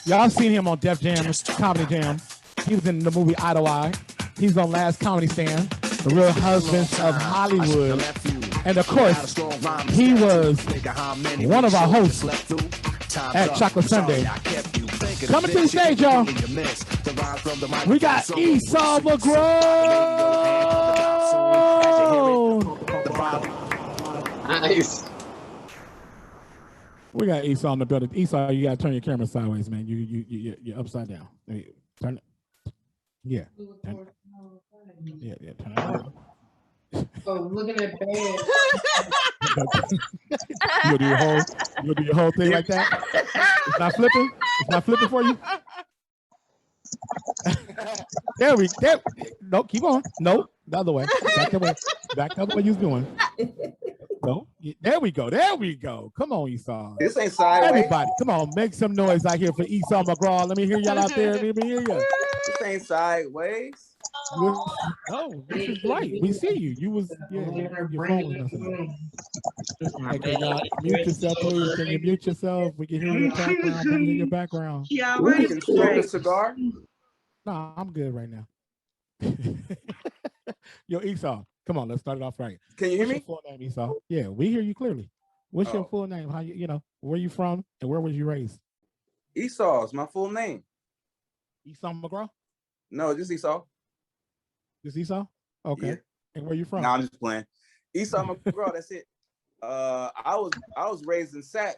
Y'all seen him on Def Jam, Comedy Jam. He was in the movie Idolize. He's on Last Comedy Stand, The Real Husbands of Hollywood. And of course, he was one of our hosts at Chocolate Sunday. Coming to the stage, y'all. We got Esau McGraw. Nice. We got Esau in the building. Esau, you gotta turn your camera sideways, man. You're upside down. Turn it. Yeah. Turn it around. Oh, looking at bad. You'll do your whole thing like that. It's not flipping. It's not flipping for you. There. No, keep on. No, the other way. Back the other way you was doing. No, there we go. Come on, Esau. This ain't sideways. Everybody, come on, make some noise out here for Esau McGraw. Let me hear y'all out there. Let me hear you. This ain't sideways. No, this is right. We see you. You was your phone was messing up. Okay, y'all, mute yourself, please. Can you mute yourself? We can hear your background. We can hear your background. Yeah, We can smoke a cigar. No, I'm good right now. Yo, Esau, come on, let's start it off right. Can you hear me? What's your full name, Esau? Yeah, we hear you clearly. What's your full name? How you know, where you from and where was you raised? Esau is my full name. Esau McGraw? No, just Esau. Just Esau? Okay. Yeah. And where you from? No, I'm just playing. Esau McGraw, that's it. I was raised in Sac.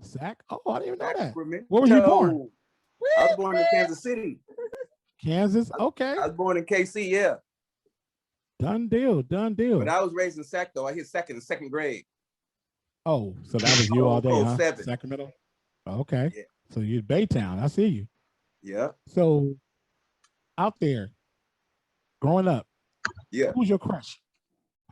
Sac? Oh, I didn't even know that. Where were you born? I was born in Kansas City. Kansas? Okay. I was born in KC, yeah. Done deal. But I was raised in Sac, though. I hit second grade. Oh, so that was you all day, huh? 07. Sacramento? Okay. Yeah. So you're Baytown. I see you. Yeah. So out there, growing up, yeah, who's your crush?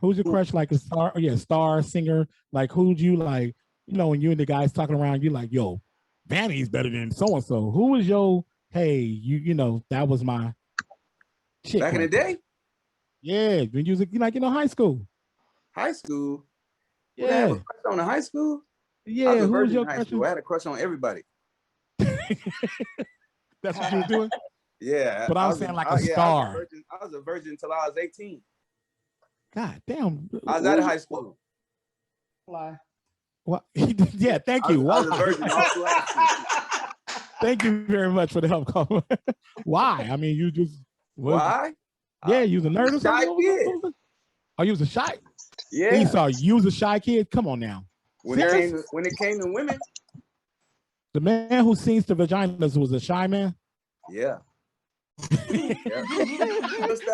Who's your crush? Like a star? Oh, yeah, star singer. Like who'd you like? You know, when you and the guys talking around, you like, yo, Vanny's better than so and so. Who was your? Hey, you know that was my chick back in the day. Yeah, when you was like high school. High school. Yeah. Well, I had a crush on in high school. Yeah. I was a who was virgin your in high crush? school. I had a crush on everybody. That's what you were doing. Yeah, but I'm saying like a star. I was a virgin until I was 18. God damn. I was out of high school. Why? What? Yeah, thank you. Why? I was a virgin all through high school. Thank you very much for the help call. Why? I mean, you just why? Yeah, you was a nerd or Shy something. kid. Oh, you was a shy. Yeah. Esau, you was a shy kid. Come on now. When it came to women, the man who sings to vaginas was a shy man. Yeah.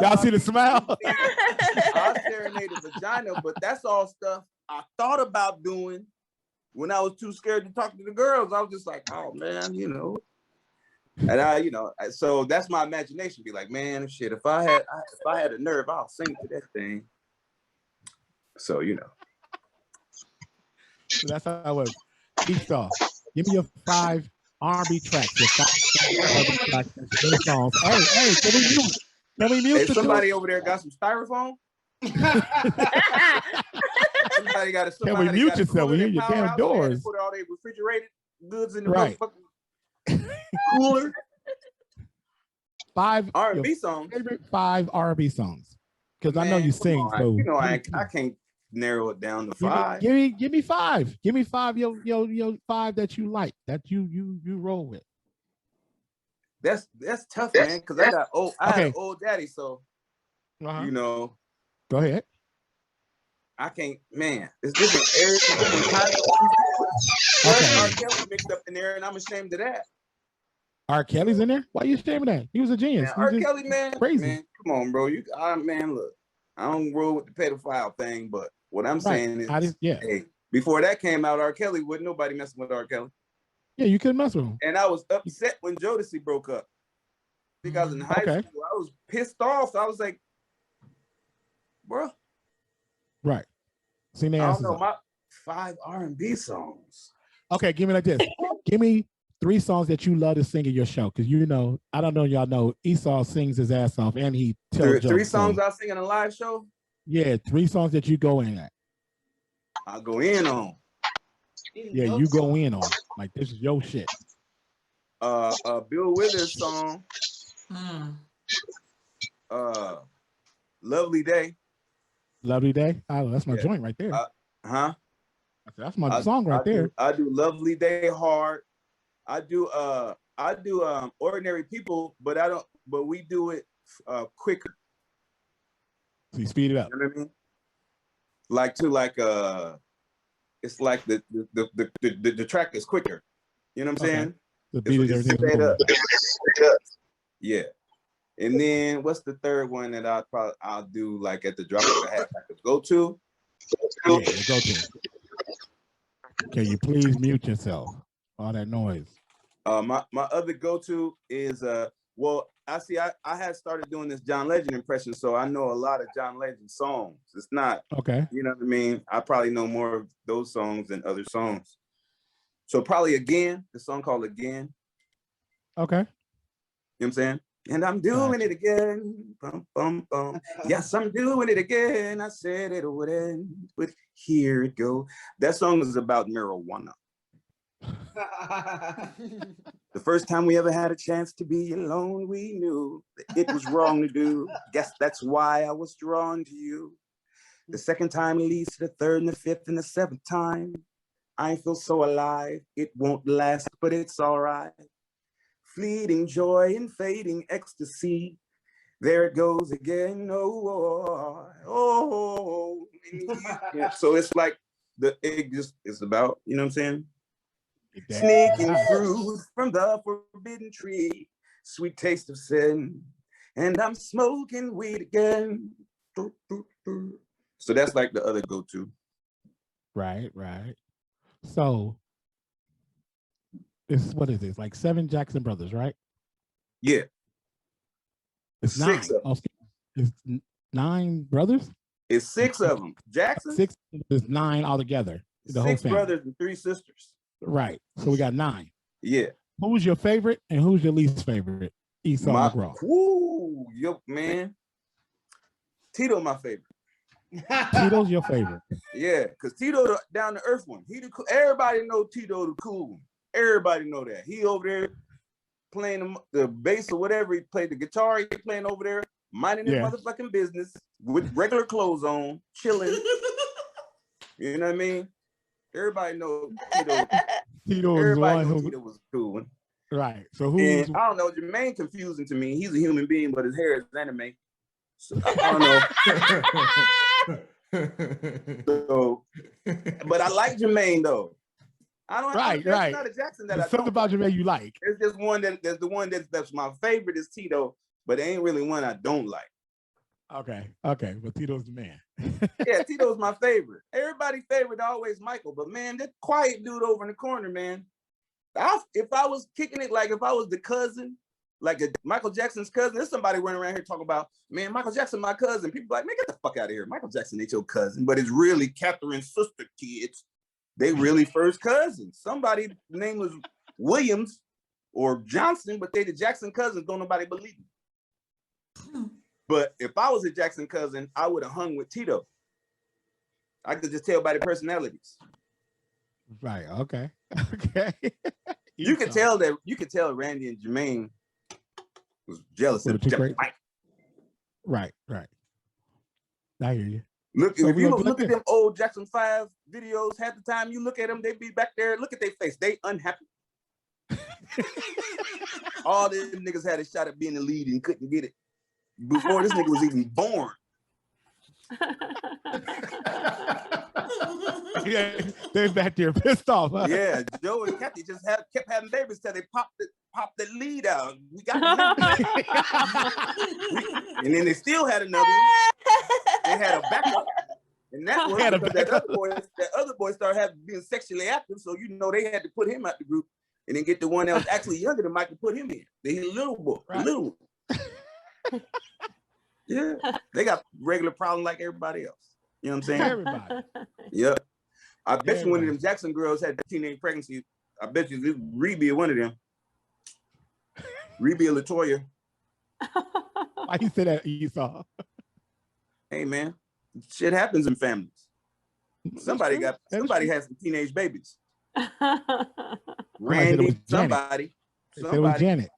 Y'all see the smile? I serenaded vagina, but that's all stuff I thought about doing when I was too scared to talk to the girls. I was just like, oh man, you know. And so that's my imagination. Be like, man, shit. If I had a nerve, I'll sing to that thing. So So that's how it was. Esau, give me your 5 R&B tracks. Your 5 R&B tracks. Those songs. Hey, can we mute? Hey, somebody over there got some styrofoam. Somebody got a. Can we mute yourself? We hear your damn doors. Put all their refrigerated goods in the right. cooler. 5 R&B songs. Favorite 5 R&B songs. Because I know you sing. On. So I can't narrow it down to 5. Give me 5. Give me 5. Your 5 that you like, that you roll with. That's tough, man. Because I had an old daddy, so Go ahead. I can't, man. It's different. R. Kelly mixed up in there, and I'm ashamed of that. R. Kelly's in there? Why are you ashamed of that? He was a genius. Man, R. Kelly, man, crazy. Man, come on, bro. Man, look, I don't roll with the pedophile thing, but what I'm saying is, hey, before that came out, R. Kelly wasn't nobody messing with R. Kelly. Yeah, you couldn't mess with him. And I was upset when Jodeci broke up. I think I was in high school. I was pissed off. So I was like, bro. Right. See, I don't know, my 5 R&B songs. Okay, give me like this. Give me 3 songs that you love to sing in your show. Because I don't know, y'all know, Esau sings his ass off and he tells jokes. 3 songs I sing in a live show? Yeah, 3 songs that you go in at. I'll go in on. Yeah, you go in on. Like, this is your shit. Bill Withers song, Lovely Day. Lovely Day. Oh, that's my joint right there. That's my song right there. I do Lovely Day hard. I do Ordinary People, but I don't. But we do it quicker. So you speed it up. You know what I mean? It's like the track is quicker. You know what I'm saying? The beat is everything. Yeah. And then what's the third one that I'll do like at the drop of a hat, like a go-to? Yeah, the go-to. Can you please mute yourself? All that noise. My other go-to is well, I had started doing this John Legend impression, so I know a lot of John Legend songs. It's not okay. You know what I mean? I probably know more of those songs than other songs. So probably Again, the song called Again. Okay. You know what I'm saying? And I'm doing it again. Bum, bum, bum. Yes, I'm doing it again. I said it would end, but here it go. That song is about marijuana. The first time we ever had a chance to be alone, we knew that it was wrong to do. Guess that's why I was drawn to you. The second time leads to the third and the fifth and the seventh time. I feel so alive. It won't last, but it's all right. Fleeting joy and fading ecstasy. There it goes again. Oh, oh. Yeah, so it's like it's about, you know what I'm saying? Sneaking fruit from the forbidden tree, sweet taste of sin, and I'm smoking weed again. So that's like the other go-to. Right. So what is this? Like 7 Jackson brothers, right? Yeah. It's 6 9. of them. It's 9 brothers? It's 6 of them. Jackson? 6 is 9 altogether. The 6 whole brothers and 3 sisters. Right. So we got 9. Yeah. Who's your favorite and who's your least favorite? Esau McGraw. Woo, yo, man. Tito, my favorite. Tito's your favorite. Yeah, because Tito the down to earth one. Everybody know Tito the cool one. Everybody know that. He over there playing the bass or whatever. He played the guitar. He playing over there, minding his motherfucking business with regular clothes on, chilling. You know what I mean? Everybody know Tito. Everybody know Tito was a cool one. Right. So I don't know. Jermaine confusing to me. He's a human being, but his hair is anime. So I don't know. So, but I like Jermaine though. I don't. There's not a Jackson that there's something about Jermaine you like. There's just one there's the one that's my favorite is Tito, but there ain't really one I don't like. Okay, but Tito's the man. Yeah, Tito's my favorite. Everybody's favorite always Michael, but man, that quiet dude over in the corner, man. If I was kicking it, like if I was the cousin, like Michael Jackson's cousin, there's somebody running around here talking about, man, Michael Jackson, my cousin. People like, man, get the fuck out of here. Michael Jackson ain't your cousin, but it's really Catherine's sister kids. They really first cousins. Somebody name was Williams or Johnson, but they the Jackson cousins. Don't nobody believe me. But if I was a Jackson cousin, I would have hung with Tito. I could just tell by the personalities. Right. Okay. You could tell Randy and Jermaine was jealous of Mike. Right. I hear you. Look, if you look at them old Jackson 5 videos, half the time you look at them, they be back there. Look at their face. They unhappy. All them niggas had a shot at being the lead and couldn't get it before this nigga was even born. Yeah, they're back there pissed off. Huh? Yeah, Joe and Kathy just kept having babies till they popped the lead out. We got and then they still had another one. They had a backup. And that was because that other boy started being sexually active, so you know they had to put him out the group and then get the one that was actually younger than Mike and put him in. The little boy, the little one. Yeah, they got regular problems like everybody else. You know what I'm saying? Everybody. Yep. I bet you one of them Jackson girls had teenage pregnancy. I bet you this Rebe one of them. Rebe or Latoya. Why you say that, Esau? Hey man, shit happens in families. Somebody has some teenage babies. Randy, somebody. It was Janet.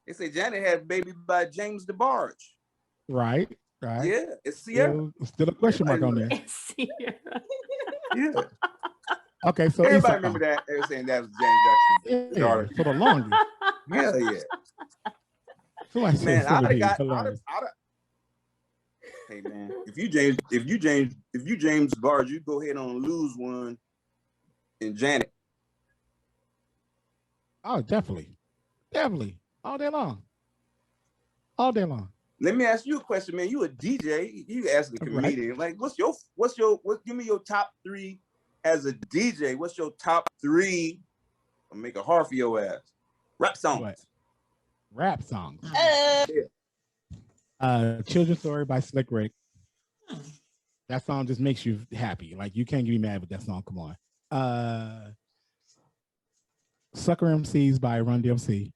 They say Janet had a baby by James DeBarge. Right. Yeah, it's Sierra. Still a question mark on there. It's Sierra. Yeah. Okay, so everybody Esau. remember that. They were saying that was Janet Jackson's daughter. For the longest. Hell yeah. Somebody Man, said I'd have hilarious. Hey man, if you James Barge, you go ahead and lose one in Janet. Oh, definitely. All day long. Let me ask you a question, man. You a DJ? You ask the comedian, like, give me your top three as a DJ. What's your top three? I'll make it hard for your ass. Rap songs. What? Rap songs. Yeah. Children's Story by Slick Rick. That song just makes you happy. Like, you can't get me mad with that song. Come on. Sucker MCs by Run DMC.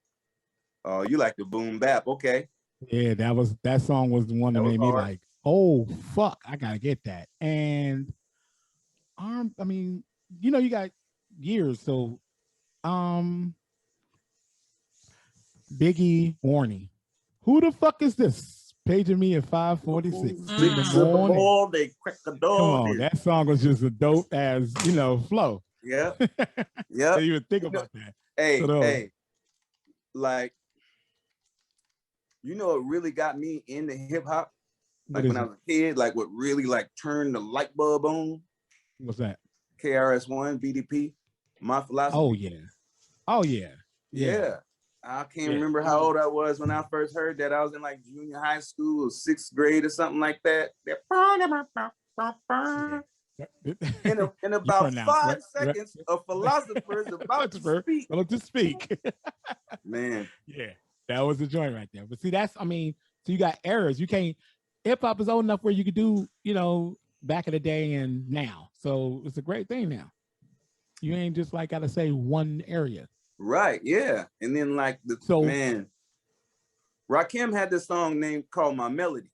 Oh, you like the boom bap? Okay. Yeah, that song was the one that made me like, oh fuck, I gotta get that. And I mean, you got years, so Biggie Warning. Who the fuck is this? Paging me at 5:46 in the morning. They crack the door. Come on, that song was just a dope as flow. Yeah. Yeah. Didn't even think about that. Hey, like, what really got me into hip hop? Like when I was a kid, like what really like turned the light bulb on? What's that? KRS-One, BDP, My Philosophy. Oh yeah. Yeah. I can't remember how old I was when I first heard that. I was in like junior high school or 6th grade or something like that. In about 5 seconds, a philosopher is about to speak. Man. Yeah, that was the joint right there. But see, so you got errors. You can't, hip hop is old enough where you could do, back in the day and now. So it's a great thing now. You ain't just like got to say one area. Right, yeah. And then like Rakim had this song called My Melody.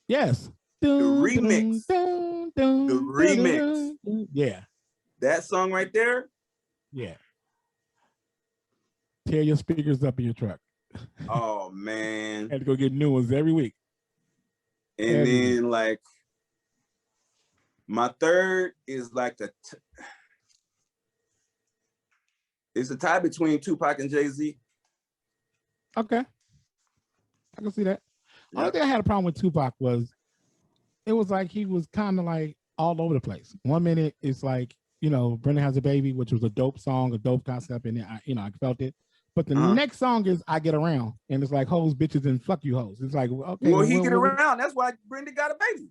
Yes. The remix. The remix. Yeah. That song right there. Yeah. Tear your speakers up in your truck. Oh man. Had to go get new ones every week. And then like my third is like it's a tie between Tupac and Jay-Z. Okay. I can see that. The only thing I had a problem with Tupac was it was like he was kind of like all over the place. 1 minute it's like, Brenda Has a Baby, which was a dope song, a dope concept, and I felt it. But the next song is I Get Around, and it's like hoes, bitches, and fuck you hoes. It's like, okay. Well, he get around. That's why Brenda got a baby.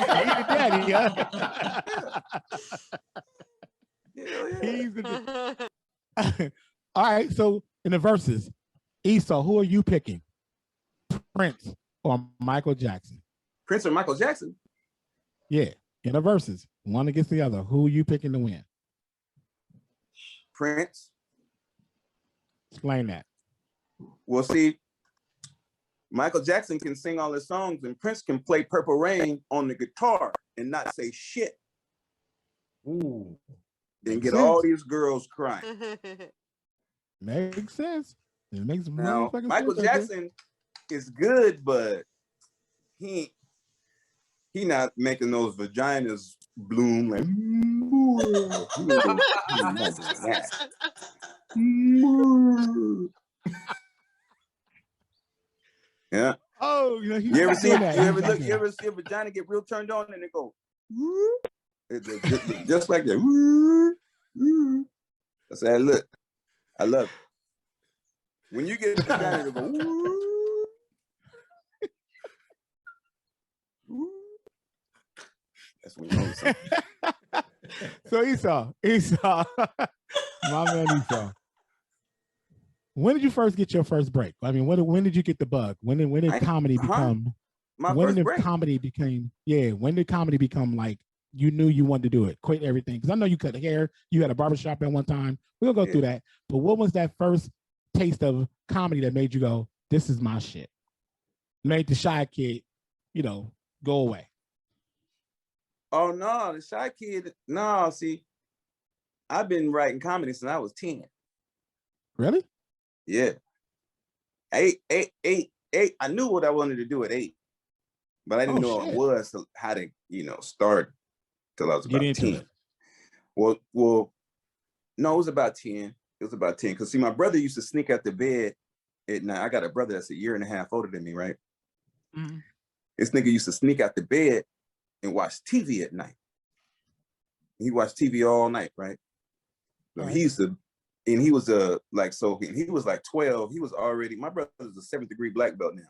Daddy, All right, so in the verses, Esau, who are you picking? Prince or Michael Jackson? Prince or Michael Jackson? Yeah, in the verses, one against the other. Who are you picking to win? Prince. Explain that. Well, see, Michael Jackson can sing all his songs, and Prince can play Purple Rain on the guitar and not say shit. Ooh. Then get all these girls crying. Makes sense. It makes now Michael Jackson is good, but he not making those vaginas bloom like. Yeah. Oh, you ever see a vagina get real turned on and it go just like that. That's how I look. I love it. When you get a vagina to go that's when you know something. So Esau, my man Esau. When did you first get your first break? I mean, when did you get the bug? When did comedy become? When did comedy become like you knew you wanted to do it? Quit everything, because I know you cut hair. You had a barbershop at one time. We'll go through that. But what was that first taste of comedy that made you go, "This is my shit"? Made the shy kid, go away. Oh no, the shy kid. No, see, I've been writing comedy since I was 10. Really? Yeah. Eight. I knew what I wanted to do at 8, but I didn't know it was how to, start till I was Get about into 10. it. Well, no, it was about 10. It was about 10. Because see, my brother used to sneak out the bed at night. I got a brother that's a year and a half older than me, right? Mm-hmm. This nigga used to sneak out the bed and watch TV at night. He watched TV all night, right? So he used to, and he was he was like 12. He was already, my brother was a 7th degree black belt now.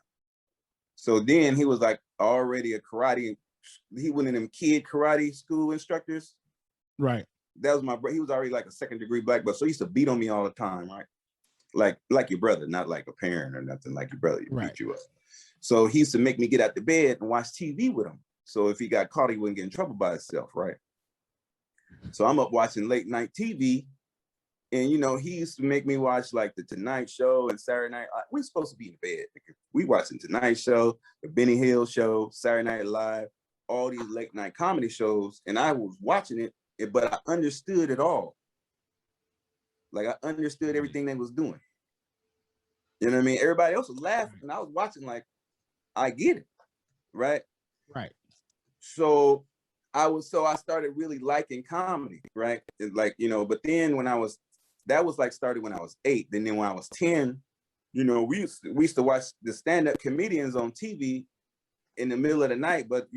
So then he was like already a karate. He went in them kid karate school instructors. Right. That was my brother. He was already like a 2nd degree black belt. So he used to beat on me all the time, right? Like your brother, not like a parent or nothing, like your brother beat you up. So he used to make me get out the bed and watch TV with him. So if he got caught, he wouldn't get in trouble by himself, right? So I'm up watching late night TV. And, he used to make me watch like the Tonight Show and Saturday Night. We're supposed to be in bed. We watching Tonight Show, the Benny Hill Show, Saturday Night Live, all these late night comedy shows. And I was watching it, but I understood it all. Like I understood everything they was doing. You know what I mean? Everybody else was laughing and I was watching like, I get it, right? Right. So I started really liking comedy, right? But then that was like started when I was 8. Then when I was 10, we used to watch the stand-up comedians on TV in the middle of the night, but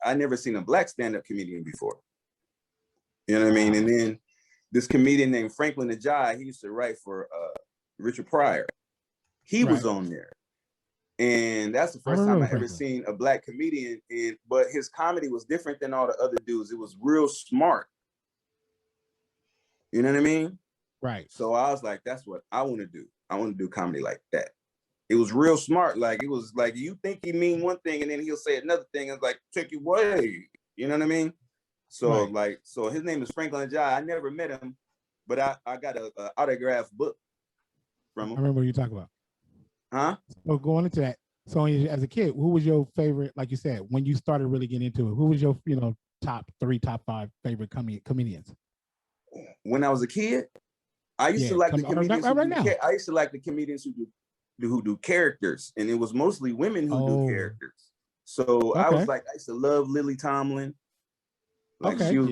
I never seen a black stand-up comedian before. You know what I mean? And then this comedian named Franklin Ajay, he used to write for Richard Pryor. He was on there. And that's the first time I ever seen a black comedian. But his comedy was different than all the other dudes. It was real smart. You know what I mean? Right. So I was like, that's what I want to do. I want to do comedy like that. It was real smart. Like, it was like, you think he mean one thing and then he'll say another thing. And it's like, take it away. You know what I mean? So so his name is Franklin Ajay. I never met him, but I got a autographed book from him. I remember what you talk about. Huh? So going into that, so as a kid, who was your favorite, like you said, when you started really getting into it, who was your, top 3, top 5 favorite comedians? When I was a kid, I used to like the comedians I used to like the comedians who do characters, and it was mostly women who do characters. So I used to love Lily Tomlin. Like she was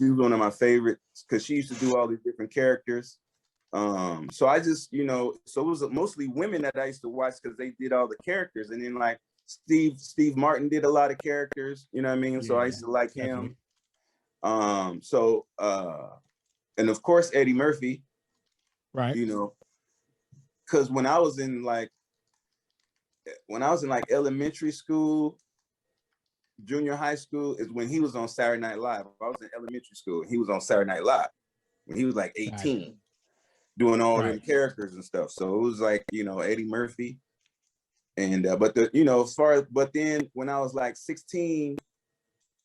one of my favorites because she used to do all these different characters. So I just, so it was mostly women that I used to watch because they did all the characters. And then like Steve Martin did a lot of characters, you know what I mean? Yeah, so I used to like him. And of course, Eddie Murphy. Right. Because when I was in elementary school, junior high school is when he was on Saturday Night Live. I was in elementary school and he was on Saturday Night Live when he was like 18. Doing all them characters and stuff. So it was like, Eddie Murphy. And but then when I was like 16,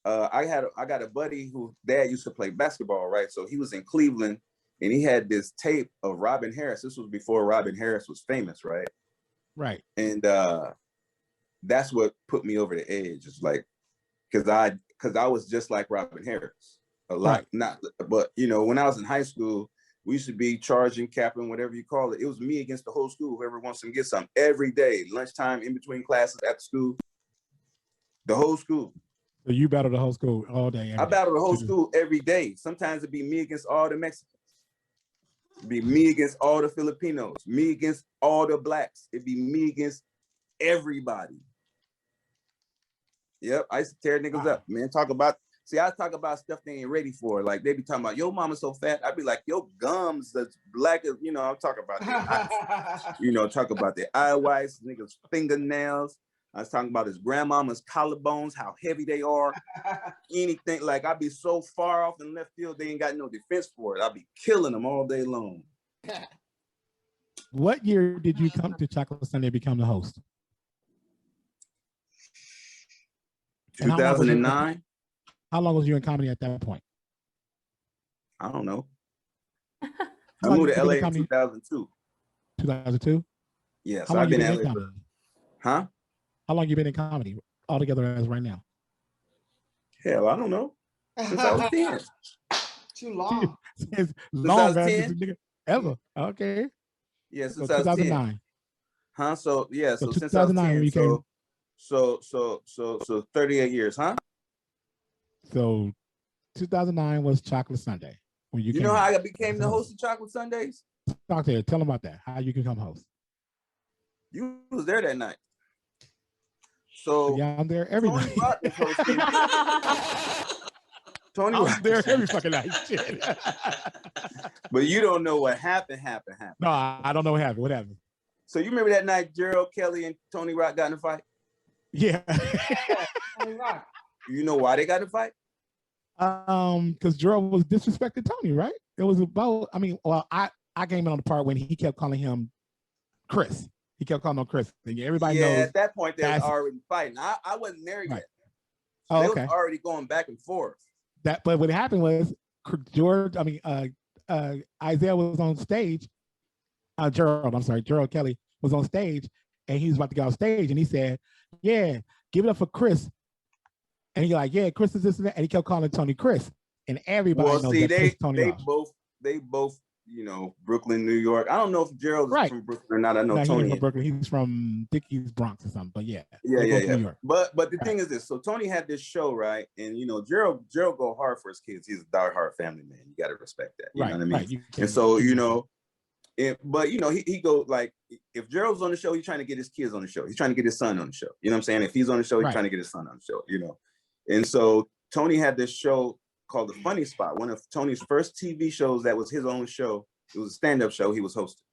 I got a buddy whose dad used to play basketball, right? So he was in Cleveland and he had this tape of Robin Harris. This was before Robin Harris was famous, right? Right. And that's what put me over the edge. It's like, because I was just like Robin Harris. A lot, but when I was in high school, we used to be charging, capping, whatever you call it. It was me against the whole school. Whoever wants to get something every day, lunchtime, in between classes, after school, the whole school. So you battled the whole school all day. I battled the whole school every day. Sometimes it'd be me against all the Mexicans. It'd be me against all the Filipinos. Me against all the blacks. It'd be me against everybody. Yep, I used to tear niggas up, man. I talk about stuff they ain't ready for. Like they be talking about, yo, mama's so fat. I'd be like, yo, gums that's black as, I'm talking about talk about their eye whites, niggas' fingernails. I was talking about his grandmama's collarbones, how heavy they are. Anything, like I'd be so far off in left field, they ain't got no defense for it. I'd be killing them all day long. What year did you come to Chocolate Sunday and become the host? 2009. How long was you in comedy at that point? I don't know. I moved to LA in 2002. 2002? Yes, I've been in LA. Huh? How long you been in comedy altogether as right now? Hell, I don't know. Since I was 10. Too long. Since long as 2010? nigga ever. Okay. Yeah, So since I was 10. 2009. Huh? So yeah, So so since I was 2009 when 10, you came. so 38 years, huh? So 2009 was Chocolate Sunday when you You came know how out. I became the host of Chocolate Sundays? Talk to you. Tell them about that. How you can come host. You was there that night. So Yeah, I'm there every Tony night. Rock was hosting. Tony I'm Rock. there every fucking night. Shit. But you don't know what happened. No, I don't know what happened. What happened? So you remember that night Gerald Kelly and Tony Rock got in a fight? Yeah. Tony Rock. You know why they got in a fight? Because Gerald was disrespecting Tony, right? It was about, I mean, well, I came in on the part when he kept calling him Chris. He kept calling him Chris. And everybody knows. At that point they was already fighting. I wasn't there yet. Right. So Oh, they okay. was already going back and forth. But what happened was Isaiah was on stage. Gerald Kelly was on stage, and he was about to go on stage, and he said, "Yeah, give it up for Chris." And he like, "Yeah, Chris is this and that," and he kept calling Tony Chris, and everybody knows that pissed Tony off. They both, you know, Brooklyn, New York. I don't know if Gerald is from Brooklyn or not. I know no, Tony he's from Brooklyn. He's from Dickies, Bronx or something. But yeah. New York. But the thing is this: so Tony had this show, right? And you know, Gerald go hard for his kids. He's a diehard family man. You got to respect that. You know what I mean? Right. And so you know. But you know, he go like, if Gerald's on the show, he's trying to get his kids on the show. He's trying to get his son on the show. You know what I'm saying? If he's on the show, he's trying to get his son on the show. You know, and so Tony had this show called The Funny Spot, one of Tony's first TV shows that was his own show. It was a stand-up show he was hosting.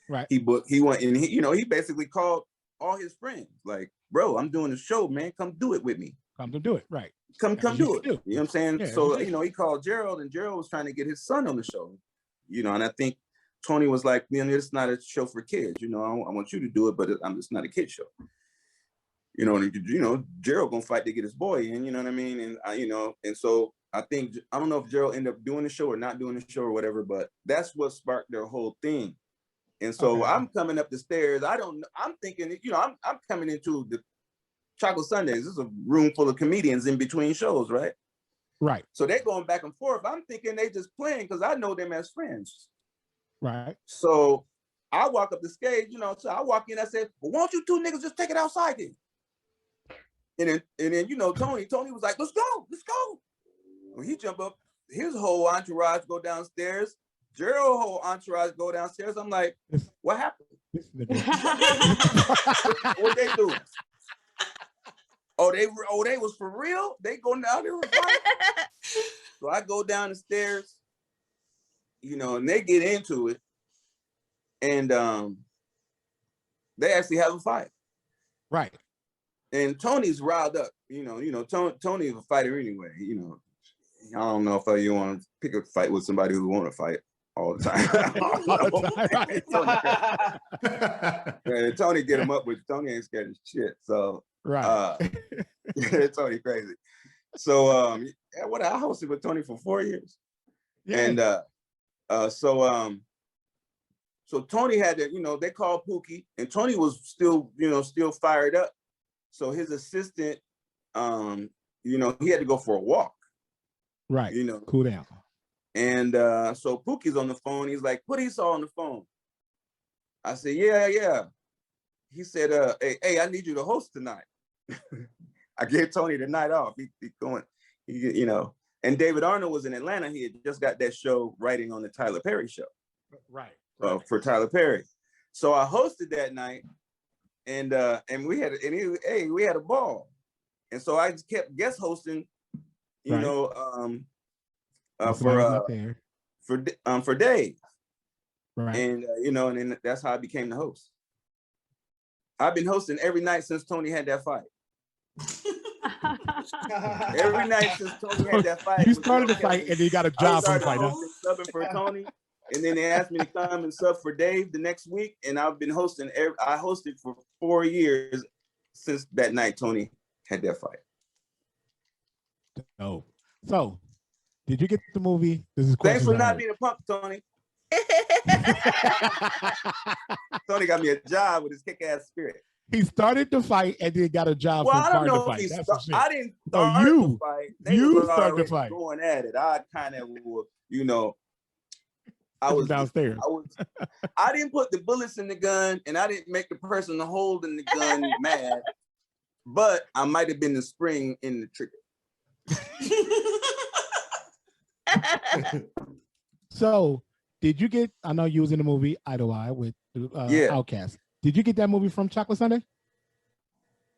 Right. He went and he basically called all his friends, like, bro, I'm doing a show, man. Come do it with me. Come to do it, right? Come do it. You know what I'm saying? Yeah, so he called Gerald, and Gerald was trying to get his son on the show. You know, and I think Tony was like, man, it's not a show for kids. You know, I want you to do it, but it's not a kid show. You know, and Gerald gonna fight to get his boy in. You know what I mean? And and so I don't know if Gerald ended up doing the show or not doing the show or whatever, but that's what sparked their whole thing. And so I'm coming up the stairs. I don't know. I'm thinking, I'm coming into the Chocolate Sundays. This is a room full of comedians in between shows, right? Right. So they're going back and forth. I'm thinking they just playing because I know them as friends. Right. So I walk up the stage, so I walk in, I said, well, won't you two niggas just take it outside then? And then Tony was like, let's go. When he jump up, his whole entourage go downstairs. Gerald's whole entourage go downstairs. I'm like, what happened? What they do? They was for real? They going down there and fight? So I go down the stairs, and they get into it. And they actually have a fight. Right. And Tony's riled up. Tony is a fighter anyway. I don't know if you want to pick a fight with somebody who want to fight all the time. Tony get him up with Tony ain't scared of shit. So Tony crazy. So I hosted with Tony for 4 years. Yeah. And so Tony had to, they called Pookie, and Tony was still fired up. So his assistant, he had to go for a walk. Right. Cool down. And so Pookie's on the phone. He's like, put Esau on the phone. I said, yeah. He said, hey, I need you to host tonight. I gave Tony the night off. He going, and David Arnold was in Atlanta. He had just got that show writing on the Tyler Perry show. Right. For Tyler Perry. So I hosted that night, and we had a ball. And so I just kept guest hosting, for Dave. Right. And and then that's how I became the host. I've been hosting every night since Tony had that fight. Every night since Tony had that fight. You started the fight and then you got a job from the fight. Subbing for Tony, and then they asked me to come and sub for Dave the next week, and I've been hosting. I hosted for 4 years since that night Tony had that fight. Oh, so did you get the movie? Thanks for not being a punk, Tony. Tony got me a job with his kick-ass spirit. He started the fight and then got a job Well, for I don't starting the know if fight. he That's some shit. I didn't So start the fight. They you was started the already fight. going at it. I kind of, you know, I was downstairs. I didn't put the bullets in the gun, and I didn't make the person holding the gun mad. But I might have been the spring in the trigger. So, did you get? I know you was in the movie Idolize with Outkast. Did you get that movie from Chocolate Sunday?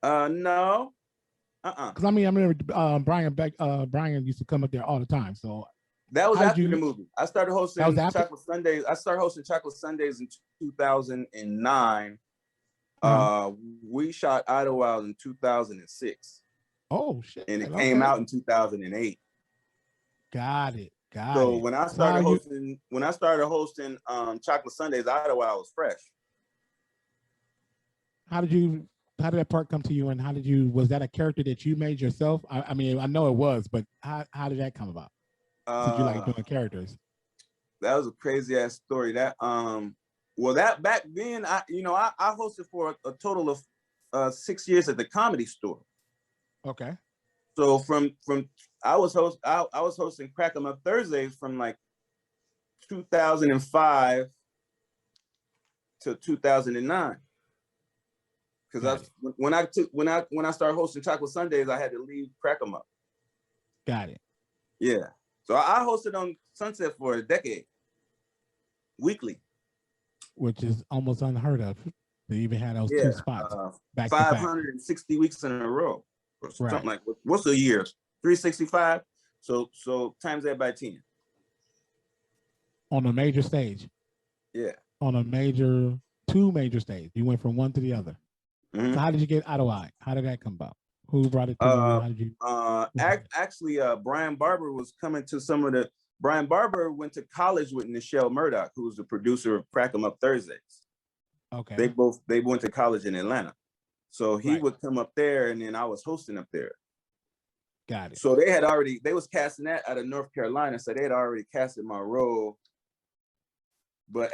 No. Because I remember Brian used to come up there all the time. So that was after the movie. I started hosting Chocolate Sundays. I started hosting Chocolate Sundays in 2009. We shot Idlewild in 2006. Oh shit! And it came out in 2008. Got it. So when I started hosting Chocolate Sundays, Idlewild was fresh. How did that part come to you, and was that a character that you made yourself? I mean, I know it was, but how did that come about? Did you like doing characters? That was a crazy ass story. That that back then, I hosted for a total of 6 years at the Comedy Store. Okay. So from I was hosting Crack 'em Up Thursdays from like 2005 to 2009. Because when I started hosting Chocolate Sundays, I had to leave Crack 'em Up. Got it. Yeah. So I hosted on Sunset for a decade, weekly, which is almost unheard of. They even had those two spots back 560 weeks in a row, or something like. What's a year? 365. So times that by 10. On a major stage. Yeah. On two major stages. You went from one to the other. Mm-hmm. So how did you get Idlewild? How did that come about? Who brought it to you? How did you? Actually, Brian Barber was coming to some of the. Brian Barber went to college with Nichelle Murdoch, who was the producer of Crack 'em Up Thursdays. Okay. They went to college in Atlanta, so he would come up there, and then I was hosting up there. Got it. So they was casting that out of North Carolina, so they had already casted my role. But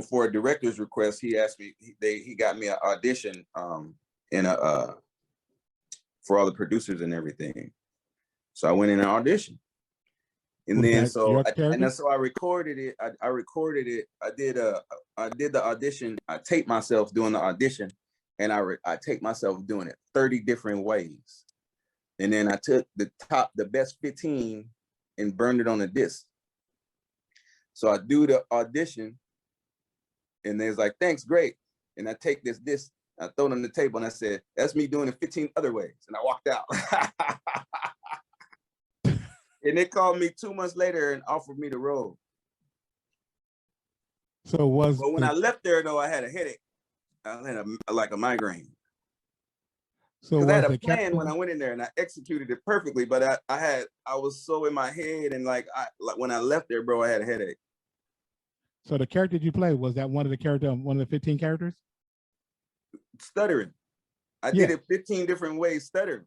for a director's request, he asked me. He got me an audition for all the producers and everything. So I went in and auditioned. And then so I recorded it. I recorded it. I did the audition. I taped myself doing the audition, and I taped myself doing it 30 different ways. And then I took the best 15 and burned it on a disc. So I do the audition, and they's like, "Thanks, great." And I take this disc, I throw it on the table, and I said, "That's me doing it 15 other ways." And I walked out. And they called me 2 months later and offered me the role. But when I left there, though, I had a headache. I had a migraine. So I had a plan when I went in there, and I executed it perfectly. But I was so in my head, and when I left there, bro, I had a headache. So the character you played, was that one of the 15 characters? Stuttering. I did it 15 different ways, stuttering.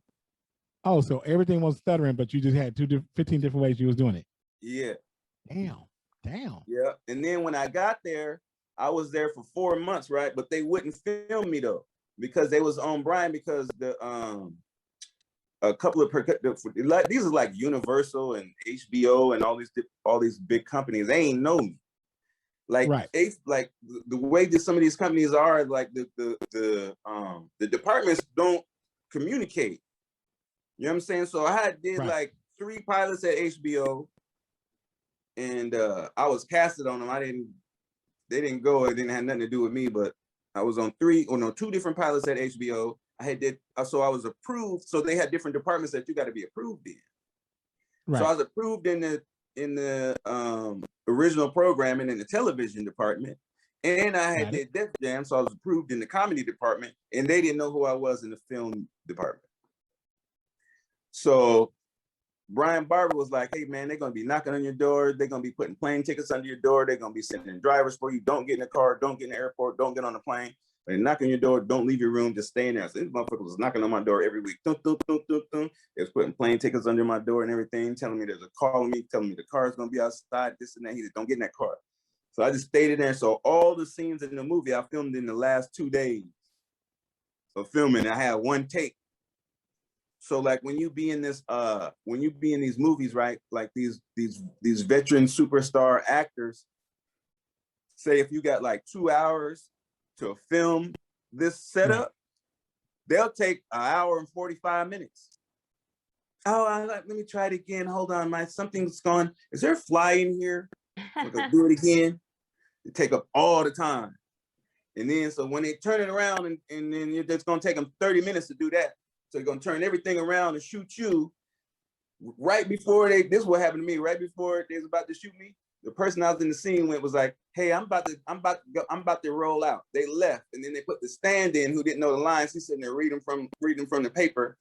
Oh, so everything was stuttering, but you just had 15 different ways you was doing it. Yeah. Damn. Yeah. And then when I got there, I was there for 4 months, right? But they wouldn't film me though, because they was on Brian, because a couple of these is like Universal and HBO and all these big companies. They ain't know me. Like the way that some of these companies are, like the departments don't communicate. You know what I'm saying? So I did like 3 pilots at HBO, and I was casted on them. They didn't go. It didn't have nothing to do with me, but I was on 2 different pilots at HBO. So I was approved. So they had different departments that you got to be approved in. Right. So I was approved in the original programming in the television department, and I did Def Jam, so I was approved in the comedy department, and they didn't know who I was in the film department. So Brian Barber was like, "Hey man, they're gonna be knocking on your door. They're gonna be putting plane tickets under your door. They're gonna be sending drivers for you. Don't get in the car. Don't get in the airport. Don't get on the plane. They're knocking on your door. Don't leave your room. Just stay in there." So these motherfuckers was knocking on my door every week. Dun, dun, dun, dun, dun. They was putting plane tickets under my door and everything, telling me there's a call on me, telling me the car's gonna be outside, this and that. He said, "Don't get in that car." So I just stayed in there. So all the scenes in the movie I filmed in the last 2 days. of filming. I had one take. So like when you be in this, when you be in these movies, right? Like these veteran superstar actors, say if you got like 2 hours to film this setup, they'll take an hour and 45 minutes. Oh, let me try it again. Hold on, something's gone. Is there a fly in here? I'm gonna do it again. It take up all the time. And then, so when they turn it around and then it's gonna take them 30 minutes to do that. So they're gonna turn everything around and shoot you right before this is what happened to me, right before they was about to shoot me. The person I was in the scene with was like, hey, I'm about to roll out. They left, and then they put the stand-in who didn't know the lines. He's sitting there reading from the paper.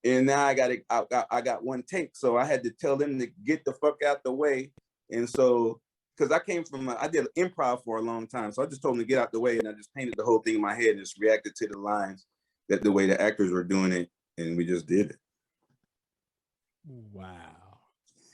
And now I got one take. So I had to tell them to get the fuck out the way. And so, because I came from, I did improv for a long time. So I just told them to get out the way. And I just painted the whole thing in my head and just reacted to the lines that the way the actors were doing it. And we just did it. Wow.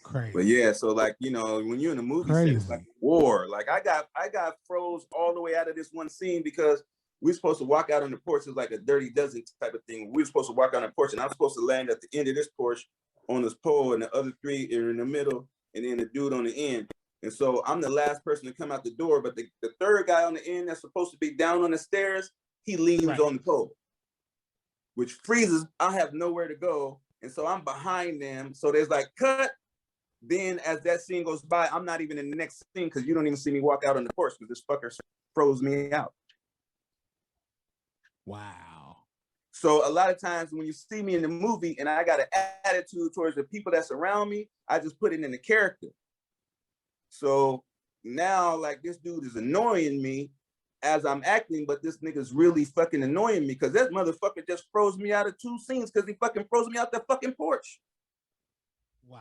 Crazy. But yeah, so like, you know, when you're in a movie set, it's like war. Like I got froze all the way out of this one scene because we were supposed to walk out on the porch. It was like a Dirty Dozen type of thing. We were supposed to walk on the porch, and I was supposed to land at the end of this porch on this pole, and the other three are in the middle, and then the dude on the end. And so I'm the last person to come out the door, but the third guy on the end that's supposed to be down on the stairs, he leans on the pole, which freezes. I have nowhere to go, and so I'm behind them. So there's like cut. Then as that scene goes by, I'm not even in the next scene because you don't even see me walk out on the porch because this fucker froze me out. Wow. So a lot of times when you see me in the movie and I got an attitude towards the people that's around me, I just put it in the character. So now like this dude is annoying me as I'm acting, but this nigga's really fucking annoying me because that motherfucker just froze me out of 2 scenes because he fucking froze me out the fucking porch. Wow.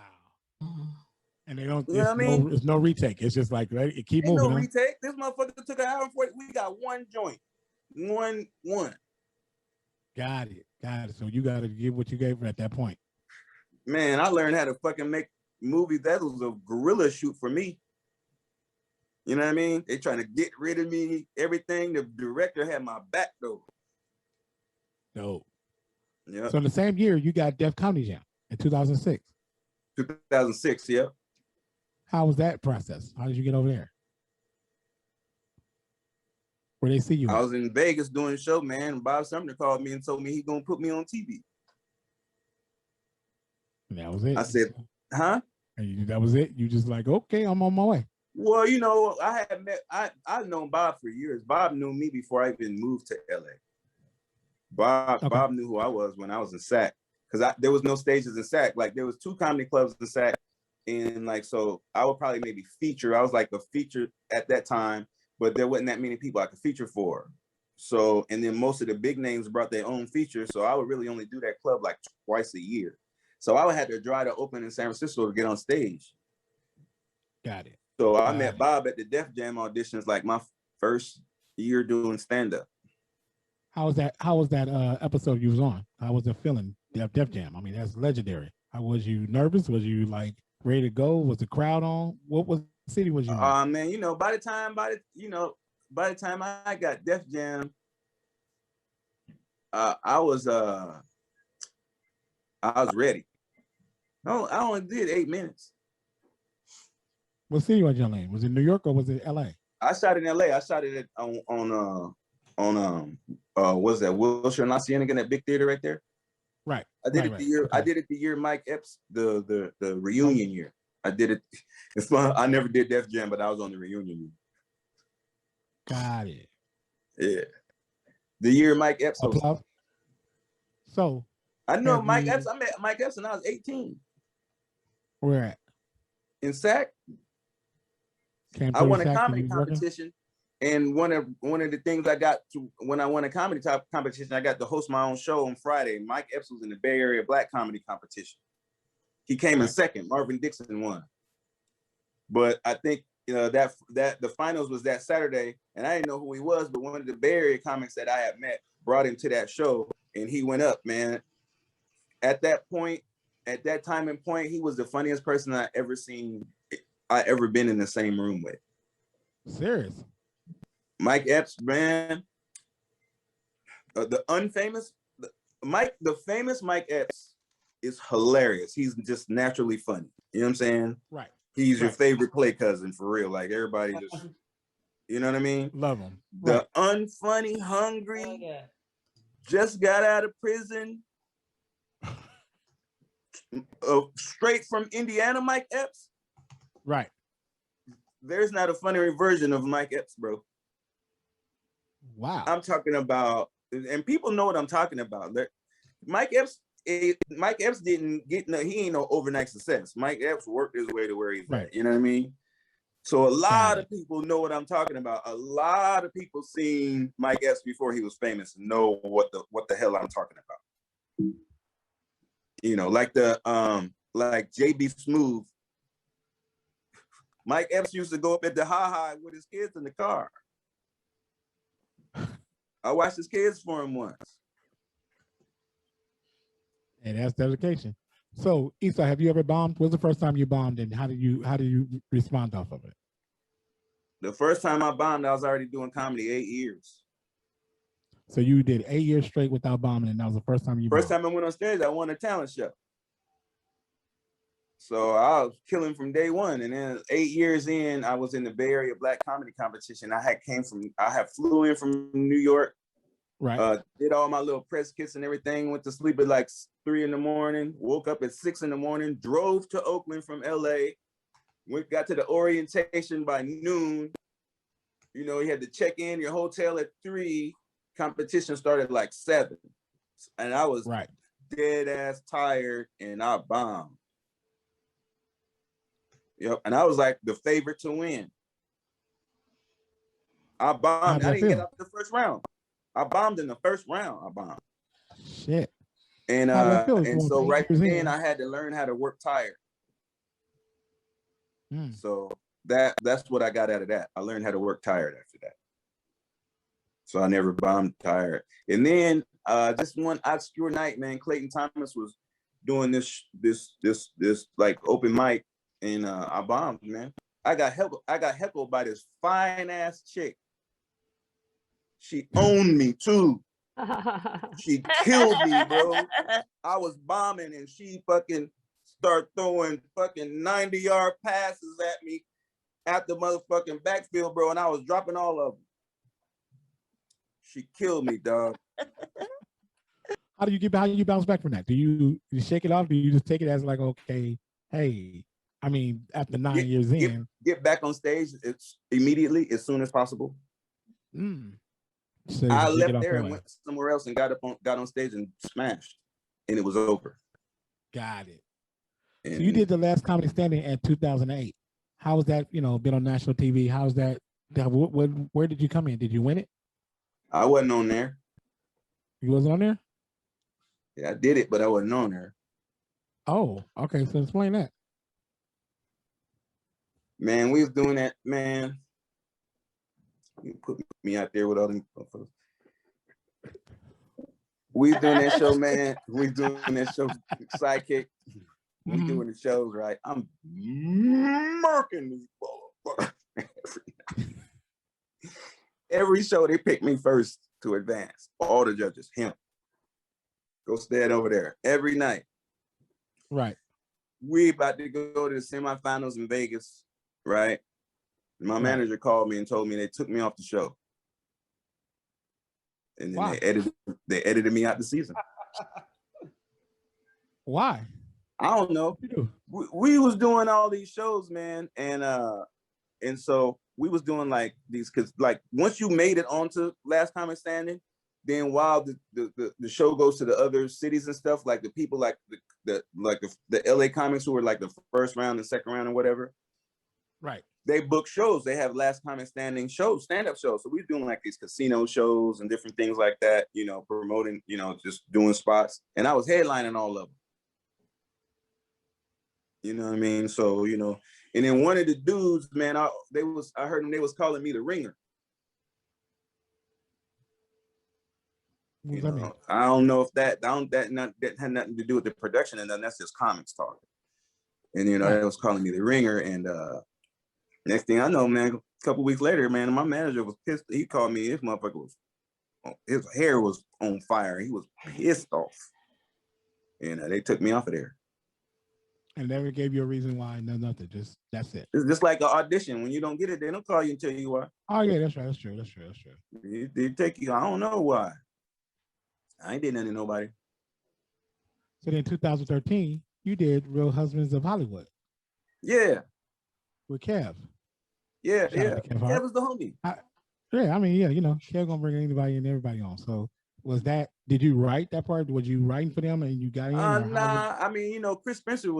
And they don't, you know what I mean? It's no retake. It's just like, keep moving. No retake. This motherfucker took an hour and 40. We got one joint. One. Got it. So you got to give what you gave at that point. Man, I learned how to fucking make movies. That was a guerrilla shoot for me. You know what I mean? They trying to get rid of me, everything. The director had my back though. Dope. Yeah. So in the same year, you got Def Comedy Jam in 2006. 2006, yeah. How was that process? How did you get over there? Where they see you? I was in Vegas doing a show, man. Bob Sumner called me and told me he gonna put me on TV. And that was it. I said, huh? And that was it. You just like, okay, I'm on my way. Well, you know, I've known Bob for years. Bob knew me before I even moved to LA. Bob knew who I was when I was in SAC. Because there was no stages in SAC. Like there was 2 comedy clubs in SAC. And like, so I would probably maybe feature. I was like a feature at that time, but there wasn't that many people I could feature for. So, and then most of the big names brought their own features. So I would really only do that club like twice a year. So I would have to drive to open in San Francisco to get on stage. Got it. So I met Bob at the Def Jam auditions, like my first year doing stand-up. How was that episode you was on? How was it feeling? Def Jam. I mean, that's legendary. How was you nervous? Was you like ready to go? Was the crowd on? What city was you in? Man, you know, by the time I got Def Jam, I was ready. No, I only did 8 minutes. What city was you in? Was it New York or was it LA? I shot in LA. I shot it on what's that, Wilshire and La Cienega, that big theater right there. Right. I did it the year. Okay. I did it the year Mike Epps, the reunion year. I did it. It's fun. I never did Def Jam, but I was on the reunion year. Got it. Yeah. The year Mike Epps. So I know Mike Epps. I met Mike Epps when I was 18. Where at? In SAC. I won a comedy competition. And one of the things I got to when I won a comedy competition, I got to host my own show on Friday. Mike Epps was in the Bay Area Black Comedy Competition. He came in second. Marvin Dixon won. But I think that the finals was that Saturday, and I didn't know who he was. But one of the Bay Area comics that I had met brought him to that show, and he went up, man. At that time and point, he was the funniest person I ever been in the same room with. Serious. Mike Epps, man, The unfamous the famous Mike Epps is hilarious. He's just naturally funny. You know what I'm saying? Right. He's your favorite play cousin for real. Like everybody just, you know what I mean? Love him. The unfunny, hungry, just got out of prison, straight from Indiana, Mike Epps. Right. There's not a funnier version of Mike Epps, bro. Wow. I'm talking about, and people know what I'm talking about. Mike Epps didn't get he ain't no overnight success. Mike Epps worked his way to where he's at. You know what I mean? So a lot of people know what I'm talking about. A lot of people seen Mike Epps before he was famous and know what the hell I'm talking about. You know, like like JB Smooth. Mike Epps used to go up at the Ha with his kids in the car. I watched his kids for him once. And that's dedication. So, Esau, have you ever bombed? What's the first time you bombed, and how do you respond off of it? The first time I bombed, I was already doing comedy 8 years. So you did 8 years straight without bombing, and that was the first time you bombed. First time I went on stage, I won a talent show. So I was killing from day one. And then 8 years in, I was in the Bay Area Black Comedy Competition. I had flew in from New York. Right. Did all my little press kits and everything, went to sleep at like 3 a.m, woke up at 6 a.m, drove to Oakland from LA, got to the orientation by noon. You know, you had to check in your hotel at 3. Competition started like 7. And I was dead ass tired and I bombed. Yep. And I was like the favorite to win. I bombed. I didn't get out the first round. I bombed in the first round. I bombed. Shit. And so right then I had to learn how to work tired. So that's what I got out of that. I learned how to work tired after that. So I never bombed tired. And then just one obscure night, man, Clayton Thomas was doing this like open mic, and I bombed, man. I got heckled by this fine ass chick. She owned me too. She killed me, bro. I was bombing and she fucking started throwing fucking 90-yard passes at me at the motherfucking backfield, bro, and I was dropping all of them. She killed me, dog. How do you bounce back from that? Do you shake it off? Do you just take it as like, okay, hey, I mean, after 9 years in, get back on stage immediately, as soon as possible. So I left there and went somewhere else and got on stage and smashed, and it was over. Got it. And so you did the last comedy standing in 2008. How was that? You know, been on national TV. How's that? Where did you come in? Did you win it? I wasn't on there. You wasn't on there? Yeah, I did it, but I wasn't on there. Oh, okay. So explain that. Man, we was doing that, man. You put me out there with all them motherfuckers. We doing that show, man. We doing that show, Sidekick. We doing the shows, right? I'm murking these motherfuckers. Every show, they pick me first to advance. All the judges, him. Go stand over there every night. Right. We about to go to the semifinals in Vegas, right? My manager called me and told me they took me off the show. And then they edited me out the season. Why? I don't know. We was doing all these shows, man, and so we was doing like these, because like once you made it onto Last Comic Standing, then while the show goes to the other cities and stuff, like the people like the LA comics who were like the first round and second round or whatever, right? They book shows. They have Last Comic Standing shows, stand-up shows. So we're doing like these casino shows and different things like that, you know, promoting, you know, just doing spots. And I was headlining all of them. You know what I mean? So, you know, and then one of the dudes, man, I heard them, they was calling me the ringer. You know, I don't know if that had nothing to do with the production, and then that's just comics talking. And you know, they was calling me the ringer, and next thing I know, man, a couple weeks later, man, my manager was pissed. He called me. This motherfucker was his hair was on fire. He was pissed off. And they took me off of there. And never gave you a reason why, no, nothing. Just that's it. It's just like an audition. When you don't get it, they don't call you and tell you why. Oh yeah, that's right. That's true. They take you. I don't know why. I ain't did nothing to nobody. So then in 2013, you did Real Husbands of Hollywood. Yeah. With Kev. Yeah, Shout out to Kev was the homie. Kev gonna bring anybody and everybody on. So did you write that part? Was you writing for them and you got in? Nah, I mean, Chris Spencer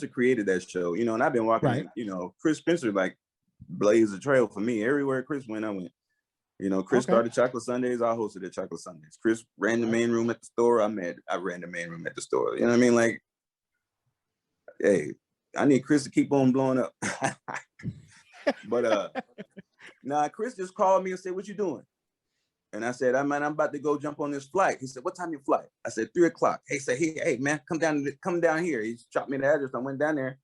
created that show, and I've been walking, right. Chris Spencer like blazed the trail for me. Everywhere Chris went, I went. Chris started Chocolate Sundays. I hosted at Chocolate Sundays. Chris ran the main room at the store. I ran the main room at the store. You know what I mean? Like, hey, I need Chris to keep on blowing up. But Chris just called me and said, "What you doing?" And I said, I'm about to go jump on this flight. He said, "What time your flight?" I said, 3:00. He said, hey man, come down here. He chopped me the address. I went down there.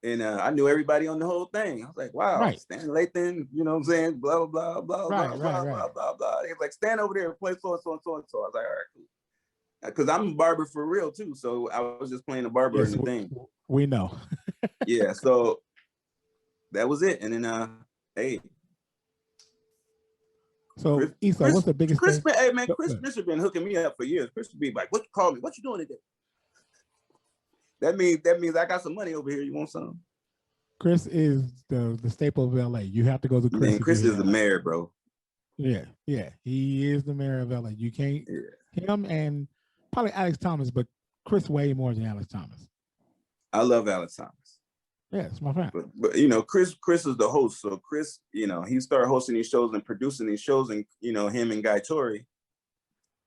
And I knew everybody on the whole thing. I was like, wow, right. Stan Lathan, you know what I'm saying? Blah, blah, blah, right, blah, blah, blah, blah. He was like, stand over there and play so and so and so and so. I was like, all right, cool. Because I'm a barber for real too. So I was just playing the barber in the thing. We know. Yeah, so that was it. And then hey. So Esau, what's the biggest thing? Hey man, Chris Spencer been hooking me up for years. Chris be like, "What you call me? What you doing today?" That means I got some money over here. You want some? Chris is the staple of LA. You have to go to Chris. Man, Chris is the mayor, bro. Yeah. He is the mayor of LA. You can't him and probably Alex Thomas, but Chris way more than Alex Thomas. I love Alex Thomas. Yeah, it's my friend. But Chris is the host. So Chris, he started hosting these shows and producing these shows, and him and Guy Torrey.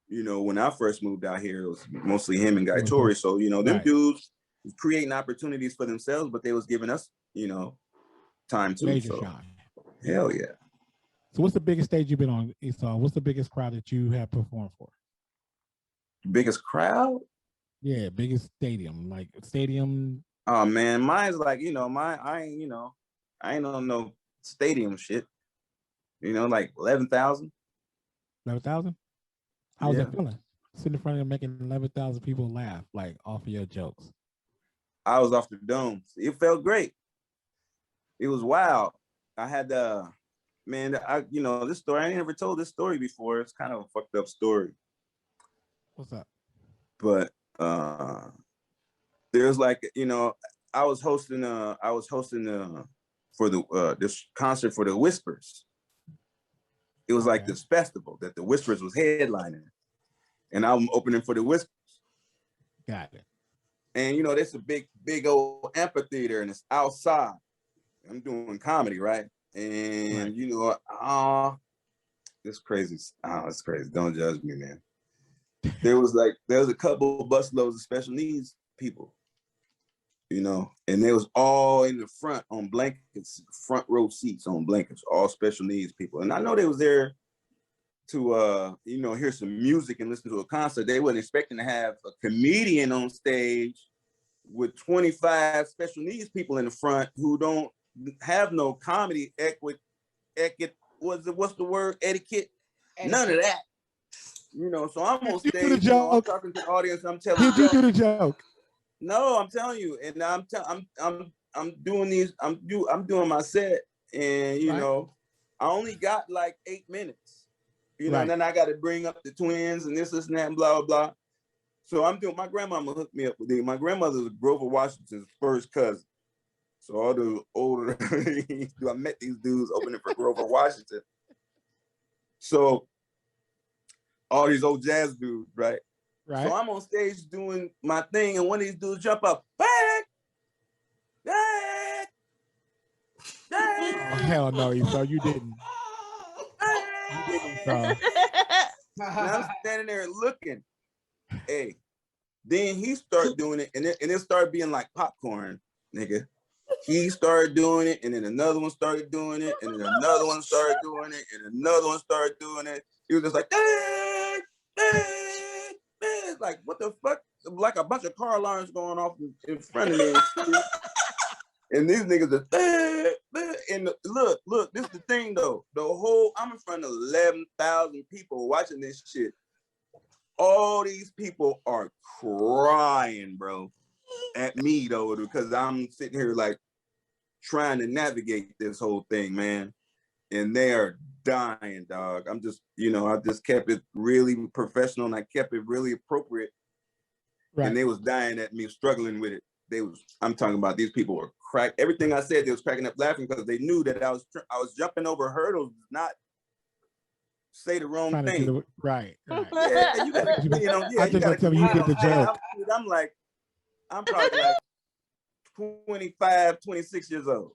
When I first moved out here, it was mostly him and Guy Torrey. So them dudes creating opportunities for themselves, but they was giving us, time too. Major shine. Hell yeah. So what's the biggest stage you've been on, Esau? What's the biggest crowd that you have performed for? Biggest crowd? Yeah, biggest stadium, like stadium. Oh man, mine's like, I ain't on no stadium shit. Like 11,000. 11,000? How's that feeling? Sitting in front of them making 11,000 people laugh, like off of your jokes. I was off the dome. It felt great. It was wild. I had this story. I ain't never told this story before. It's kind of a fucked up story. What's up? But there's like, I was hosting for the this concert for the Whispers. It was like this festival that the Whispers was headlining, and I'm opening for the Whispers. Got it. And there's a big old amphitheater, and it's outside. I'm doing comedy, right? And it's crazy. It's crazy. Don't judge me, man. There was a couple of busloads of special needs people, and they was all in the front on blankets, front row seats on blankets, all special needs people. And I know they was there to hear some music and listen to a concert. They wasn't expecting to have a comedian on stage with 25 special needs people in the front who don't have no comedy etiquette. What's the word? Etiquette? None of that. So I'm on stage. I'm talking to the audience. I'm telling you. Did you do the joke? No, I'm telling you, and I'm doing these. I'm doing my set, and I only got like 8 minutes. And then I got to bring up the twins and this and that and blah blah blah. So I'm doing. My grandmama hooked me up with it. My grandmother was Grover Washington's first cousin. So all the older, I met these dudes opening for Grover Washington. So all these old jazz dudes, right? Right. So I'm on stage doing my thing, and one of these dudes jump up, back. Oh, hell no, Esau, you didn't. You didn't, Esau. And I'm standing there looking. Hey, then he started doing it, and it started being like popcorn, nigga. He started doing it, and then another one started doing it, and then another one started doing it, and another one started doing it. He was just like, like, what the fuck? Like a bunch of car alarms going off in front of me. And these niggas are, look, this is the thing though. I'm in front of 11,000 people watching this shit. All these people are crying, bro, at me though, because I'm sitting here like trying to navigate this whole thing, man. And they are dying, dog. I'm just, I just kept it really professional and I kept it really appropriate. Right. And they was dying at me, struggling with it. I'm talking about these people were everything I said, they was cracking up laughing because they knew that I was jumping over hurdles, not say the wrong thing. Right. Yeah, you gotta, I just gotta tell you did the joke. I'm probably like 25, 26 years old.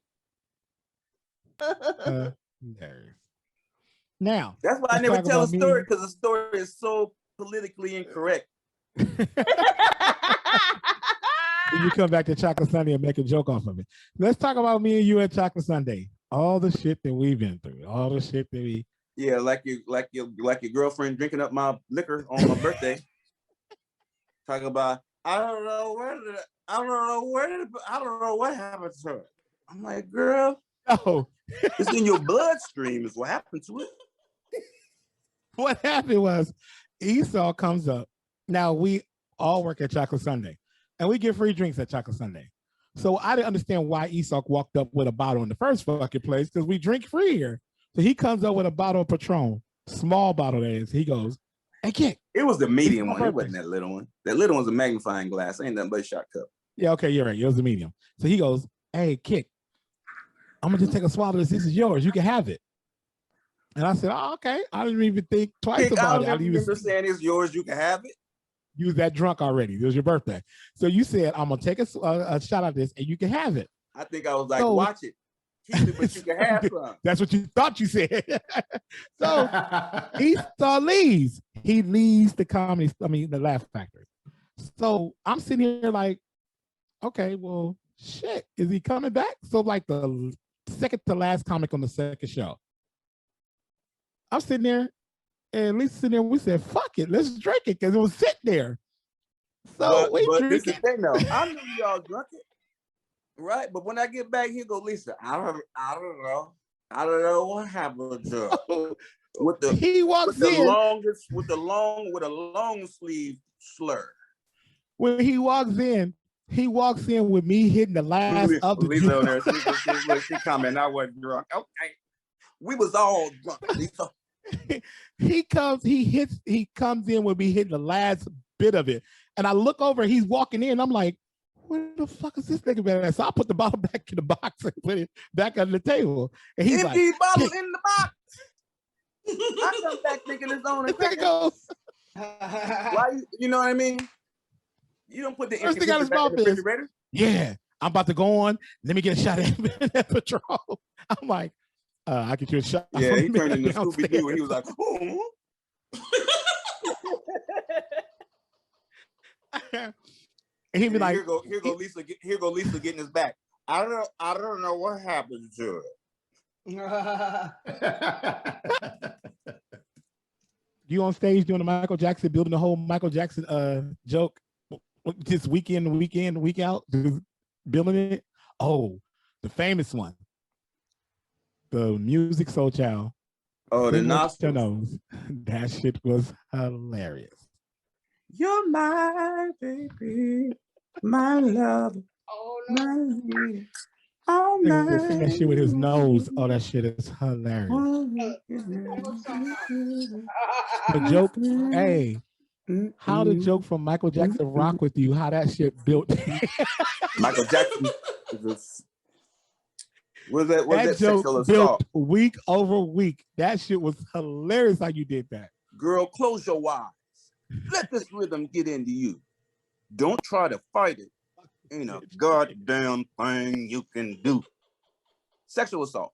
Now, that's why I never tell a story, because the story is so politically incorrect. You come back to Chocolate Sunday and make a joke off of it. Let's talk about me and you at Chocolate Sunday. All the shit that we've been through. All the shit that we. Yeah, like your girlfriend drinking up my liquor on my birthday. Talking about I don't know what happened to her. I'm like, girl, oh, it's in your bloodstream. Is what happened to it. What happened was Esau comes up. Now we all work at Chocolate Sunday. And we get free drinks at Chocolate Sunday. So I didn't understand why Esau walked up with a bottle in the first fucking place, because we drink free here. So he comes up with a bottle of Patron, small bottle that is. He goes, hey, Kick. It was the medium one. It wasn't that little one. That little one's a magnifying glass. Ain't nothing but a shot cup. Yeah, okay, you're right. It was the medium. So he goes, hey, Kick, I'm going to just take a swallow of this. This is yours. You can have it. And I said, oh, okay. I didn't even think twice about it. I remember saying it's yours. You can have it. You was that drunk already. It was your birthday. So you said, I'm going to take a shot of this and you can have it. I think I was like, watch it. Keep it, but you can have some. That's what you thought you said. So Esau leaves. He leaves the Laugh Factory. So I'm sitting here like, okay, well, shit. Is he coming back? So like the second to last comic on the second show. I'm sitting there. And Lisa sitting there, we said, fuck it, let's drink it, because it was sitting there. So we drink it. Thing, though. I knew y'all drunk it, right? But when I get back, here go Lisa. I don't know. I don't know what happened to her. With a long sleeve slur. When he walks in with me hitting the last of the Lisa on there. She commented, I wasn't drunk. Okay. We was all drunk, Lisa. He comes in with me hitting the last bit of it. And I look over, he's walking in. I'm like, where the fuck is this nigga been at? So I put the bottle back in the box and put it back on the table. And he's empty like, bottle in the box. I come back thinking it's on. This nigga goes, why you know what I mean? You don't put the first thing out of his mouth is, yeah, I'm about to go on. Let me get a shot at Patrol. I'm like, I get you a shot. Yeah, he turned into Scooby-Doo and he was like, oh. And he'd be like, here go Lisa getting his back. I don't know what happened to her. You on stage doing the Michael Jackson, building the whole Michael Jackson joke just week in, week out, just building it. Oh, the famous one. The Music Soul Child. Oh, the nostrils. That shit was hilarious. You're my baby, my love. Oh, no. Oh, no. Sing that shit with his nose. Oh, that shit is hilarious. The joke, hey, how the joke from Michael Jackson rock with you, how that shit built. Michael Jackson was that joke built week over week. That shit was hilarious how you did that. Girl, close your eyes. Let this rhythm get into you. Don't try to fight it. Ain't a goddamn thing you can do. Sexual assault.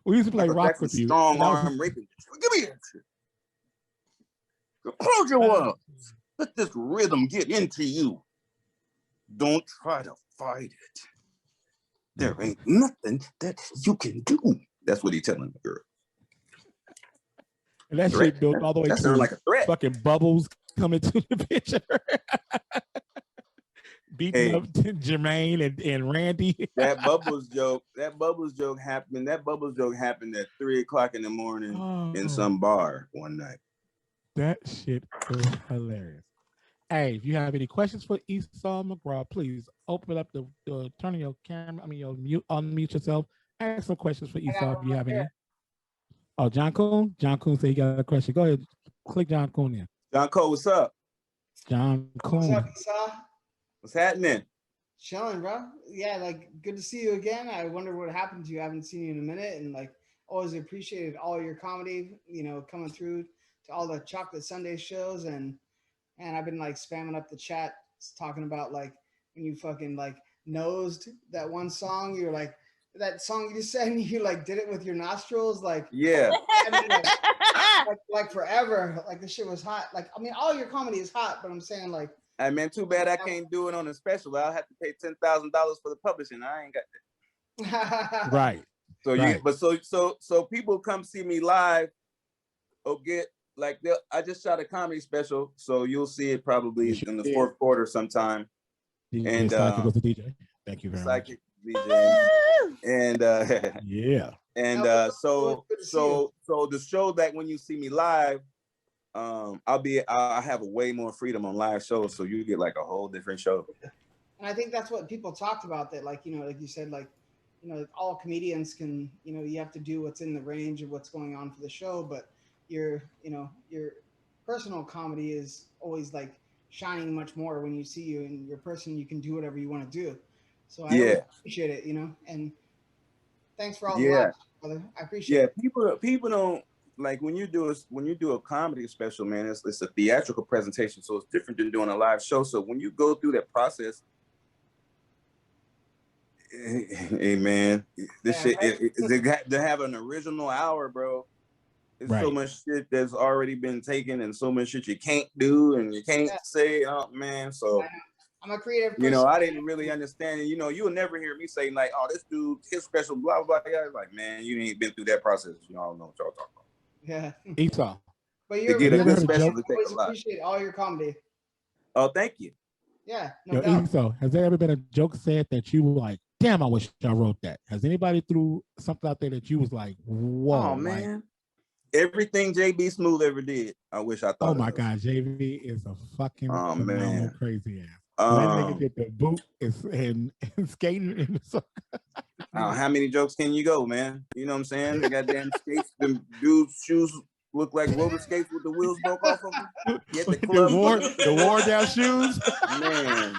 We used to play rock with you. Strong arm raping. Give me that shit. Close your eyes. Let this rhythm get into you. Don't try to fight it. There ain't nothing that you can do. That's what he's telling the girl. And that shit built all the way to like a threat. Fucking bubbles coming to the picture. beating up Jermaine and Randy. That Bubbles joke happened. That Bubbles joke happened at 3:00 in the morning in some bar one night. That shit was hilarious. Hey, if you have any questions for Esau McGraw, please open up the turn on your camera. I mean, unmute yourself. Ask some questions for Esau if you have any. Oh, John Coon? John Coon said he got a question. Go ahead. Click John Coon in. John Cole, what's up? John Coon. What's up, Esau? What's happening? Chilling, bro. Yeah, like good to see you again. I wonder what happened to you. I haven't seen you in a minute, and like always appreciated all your comedy, coming through to all the Chocolate Sunday shows, and I've been like spamming up the chat talking about like when you fucking like nosed that one song. You're like that song you said, and you like did it with your nostrils, like yeah. I mean, like forever. Like this shit was hot. Like I mean, all your comedy is hot, but I'm saying like. Hey man, too bad I can't do it on a special. I'll have to pay $10,000 for the publishing. I ain't got that. Right. So right. So people come see me live. Or get like I just shot a comedy special, so you'll see it probably in the fourth quarter sometime. And Sidekick was the DJ. Thank you very much. Sidekick DJ. And yeah. And so the show that when you see me live. I'll have a way more freedom on live shows, so you get like a whole different show. And I think that's what people talked about, that like like you said, like all comedians can, you have to do what's in the range of what's going on for the show, but your personal comedy is always like shining much more when you see you and your person. You can do whatever you want to do. So I really appreciate it, and thanks for all the laughs, brother. I appreciate it. People don't. Like when you do a comedy special, man, it's a theatrical presentation, so it's different than doing a live show. So when you go through that process, hey man, this shit to have an original hour, bro. It's so much shit that's already been taken, and so much shit you can't do and you can't say, oh man. So I'm a creative person. I didn't really understand it. You'll never hear me say like, oh, this dude, his special, blah blah blah. Like, man, you ain't been through that process. Y'all know what y'all talking about. Yeah. Esau. But you're always appreciate all your comedy. Oh, thank you. Yeah. No doubt. Esau, has there ever been a joke said that you were like, damn, I wish I wrote that? Has anybody threw something out there that you was like, whoa, man. Everything JB Smooth ever did, I wish I thought. Oh my God, JB is a fucking phenomenal crazy ass. That nigga did the boot and skating in the sun. How many jokes can you go, man? You know what I'm saying? The goddamn skates, them dudes' shoes look like roller skates with the wheels broke off of them. The worn down shoes. Man,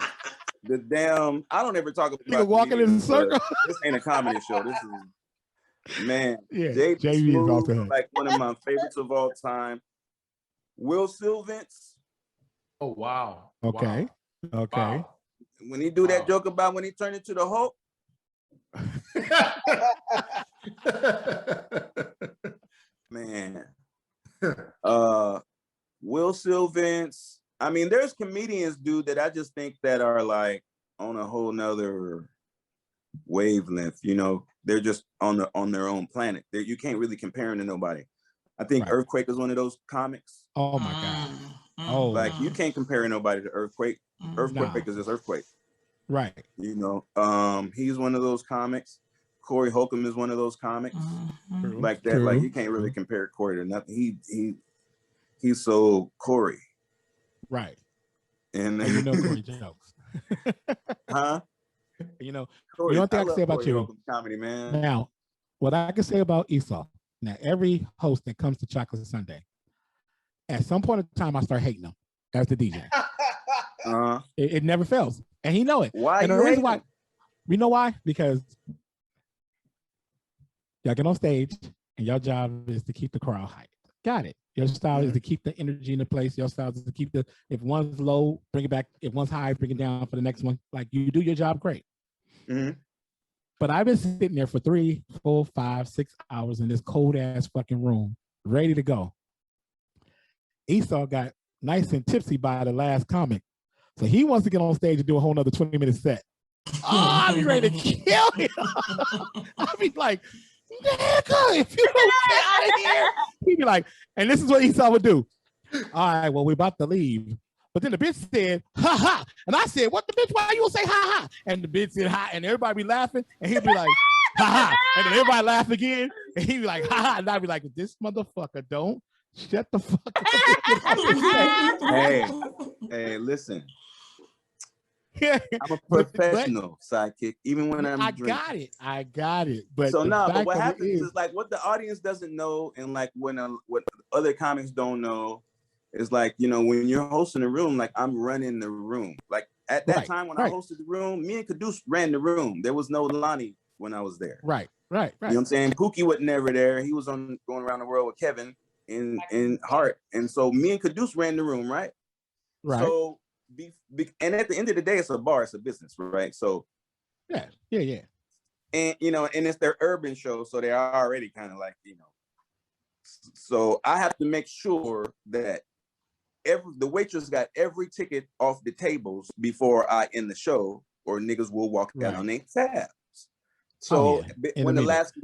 the damn. I don't ever talk about. Nigga walking in a circle. This ain't a comedy show. This is JB Smooth, is like one of my favorites of all time. Will Sylvance. Oh wow. Okay. Wow. Okay. Wow. When he do that joke about when he turned into the Hulk. Man. Will Sylvance. I mean, there's comedians, dude, that I just think that are like on a whole nother wavelength. They're just on their own planet. You can't really compare them to nobody. I think Earthquake is one of those comics. Oh my God. Oh, like you can't compare nobody to Earthquake. Earthquake is just Earthquake. Right. He's one of those comics. Corey Holcomb is one of those comics. Like that. Like you can't really compare Corey to nothing. He's so Corey. Right. And Corey jokes. Huh? Corey, one thing I can say about you, comedy, man. Now, what I can say about Esau, now every host that comes to Chocolate Sunday, at some point in time, I start hating him as the DJ. It never fails, and he know it. Why? And the reason why, you know why? Because y'all get on stage, and your job is to keep the crowd hyped. Got it. Your style is to keep the energy in the place. Your style is to keep if one's low, bring it back. If one's high, bring it down for the next one. Like you do your job great. But I've been sitting there for 3, 4, 5, 6 hours in this cold ass fucking room, ready to go. Esau got nice and tipsy by the last comic. So he wants to get on stage and do a whole nother 20-minute set. I'll be ready to kill him. I'll be like, nigga, if you don't get out of here. He'd be like, and this is what Esau would do. All right, well, we're about to leave. But then the bitch said, ha ha. And I said, what the bitch? Why you gonna say ha ha? And the bitch said ha, and everybody be laughing, and he'd be like, ha ha. And then everybody laugh again, and he'd be like, ha ha. And I'd be like, this motherfucker don't shut the fuck up. Hey, listen. Yeah. I'm a professional sidekick, even when I'm drinking. I got it. But so but what happens is like what the audience doesn't know, and like what other comics don't know is like, you know, when you're hosting a room, like I'm running the room. Like at that time when I hosted the room, me and Caduce ran the room. There was no Lonnie when I was there. Right. You know what I'm saying? Pookie was never there. He was going around the world with Kevin in Hart. And so me and Caduce ran the room, right? So and at the end of the day, it's a bar, it's a business, right? So yeah. And you know, and it's their urban show, so they're already kind of like, you know. So I have to make sure that the waitress got every ticket off the tables before I end the show, or niggas will walk out on their tabs. So when the last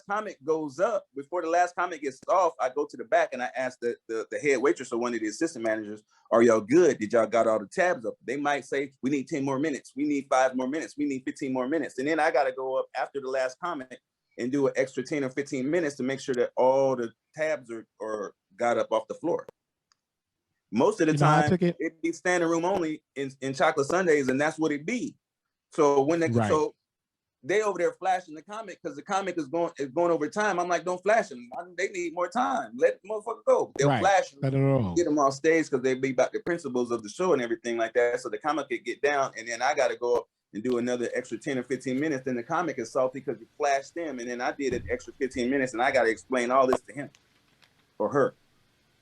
comic goes up, before the last comic gets off, I go to the back and I ask the head waitress or one of the assistant managers, are y'all good? Did y'all got all the tabs up? They might say, we need 10 more minutes. We need 5 more minutes. We need 15 more minutes. And then I got to go up after the last comic and do an extra 10 or 15 minutes to make sure that all the tabs are got up off the floor. Most of the time, it'd be standing room only in Chocolate Sundays, and that's what it be. So when they over there flashing the comic because the comic is going over time. I'm like, don't flash them. They need more time. Let the motherfucker go. They'll flash them, get them off stage because they be about the principles of the show and everything like that. So the comic could get down, and then I got to go up and do another extra 10 or 15 minutes. Then the comic is salty because you flashed them, and then I did an extra 15 minutes, and I got to explain all this to him or her.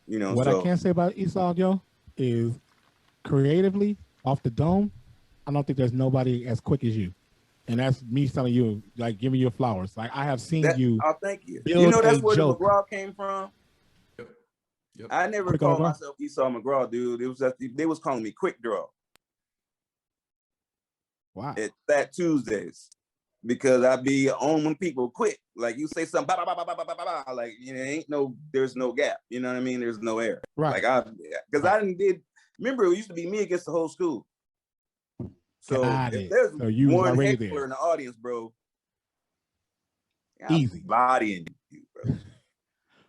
You know what I can say about Esau, Joe, is creatively off the dome, I don't think there's nobody as quick as you. And that's me telling you, like, giving you flowers. Like, I have seen you. Oh, thank you. You know, that's where the McGraw came from. Yep. I never called myself Esau McGraw, dude. It was they was calling me Quick Draw. Wow. At Fat Tuesdays, because I be on when people quit. Like you say something, like, you know, there's no gap. You know what I mean? There's no air. Right. Like I remember it used to be me against the whole school. So if there's one heckler in the audience, bro, easy bodying you, bro.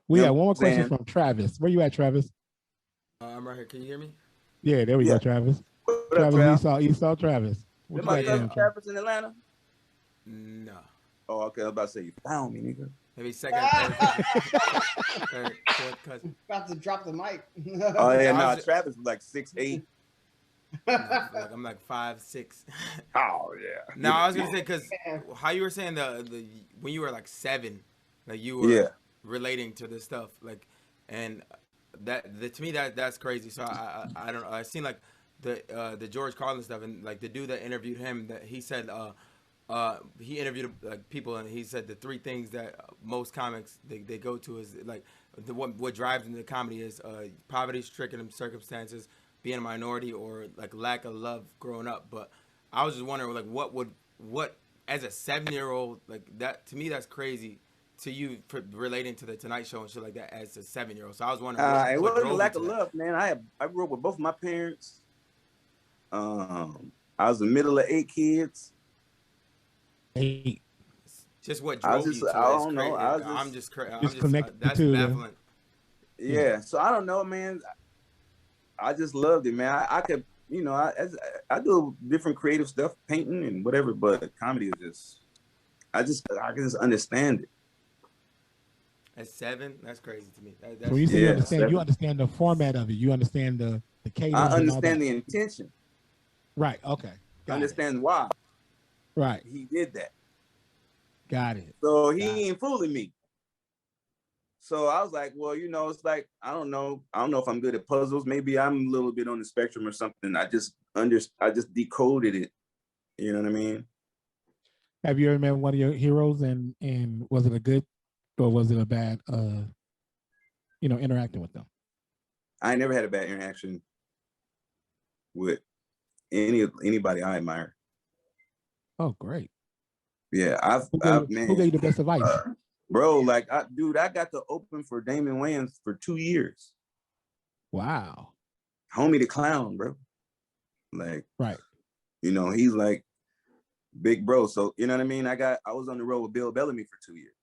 We have one more question from Travis. Where you at, Travis? I'm right here. Can you hear me? Yeah, there we go, Travis. Travis, Esau, Travis. Am I Travis in Atlanta? No. Oh, okay. I was about to say you found me, nigga. Maybe second, third, fourth cousin. About to drop the mic. Oh yeah, no, Travis was like 6'8". I'm like 5'6". Oh yeah. No, I was gonna say because how you were saying the when you were like 7, like you were relating to this stuff, like, and to me that's crazy. So I don't know. I seen like the George Carlin stuff, and like the dude that interviewed him, that he said he interviewed like people, and he said the 3 things that most comics they go to is like what drives them to comedy is poverty-stricken circumstances, being a minority, or like lack of love growing up. But I was just wondering, like, what as a 7-year-old, like that, to me that's crazy to you for relating to the Tonight Show and shit like that as a 7-year-old. So I was wondering it wasn't a lack of love, man. I grew up with both my parents. I was the middle of 8 kids. 8. Just what drove you to it? I don't know. I'm just connected that's to baffling. Yeah, so I don't know, man. I just loved it, man. I could, you know, I do different creative stuff, painting and whatever, but comedy is I can just understand it. At 7, that's crazy to me. So when you say you understand the format of it, you understand the cadence. I understand the intention. Right. Okay. I understand why. Right. He did that. Got it. So he ain't fooling me. So I was like, well, you know, it's like, I don't know if I'm good at puzzles. Maybe I'm a little bit on the spectrum or something. I just decoded it. You know what I mean? Have you ever met one of your heroes and was it a good or was it a bad interacting with them? I never had a bad interaction with anybody I admire. Oh, great. Yeah, who gave you the best advice? Bro, like, I got to open for Damon Wayans for 2 years. Wow. Homie the Clown, bro. Like, right. You know, he's like big bro. So, you know what I mean? I was on the road with Bill Bellamy for 2 years.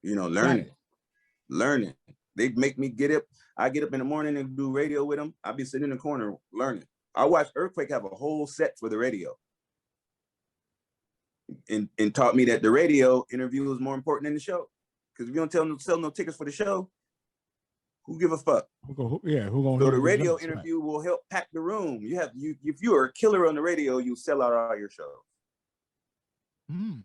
You know, learning. They make me get up. I get up in the morning and do radio with them. I'll be sitting in the corner learning. I watched Earthquake have a whole set for the radio. And taught me that the radio interview is more important than the show. Because if you don't sell no tickets for the show, who give a fuck? Who gonna so the radio interview will help pack the room. If you are a killer on the radio, you sell out all your shows. Mm.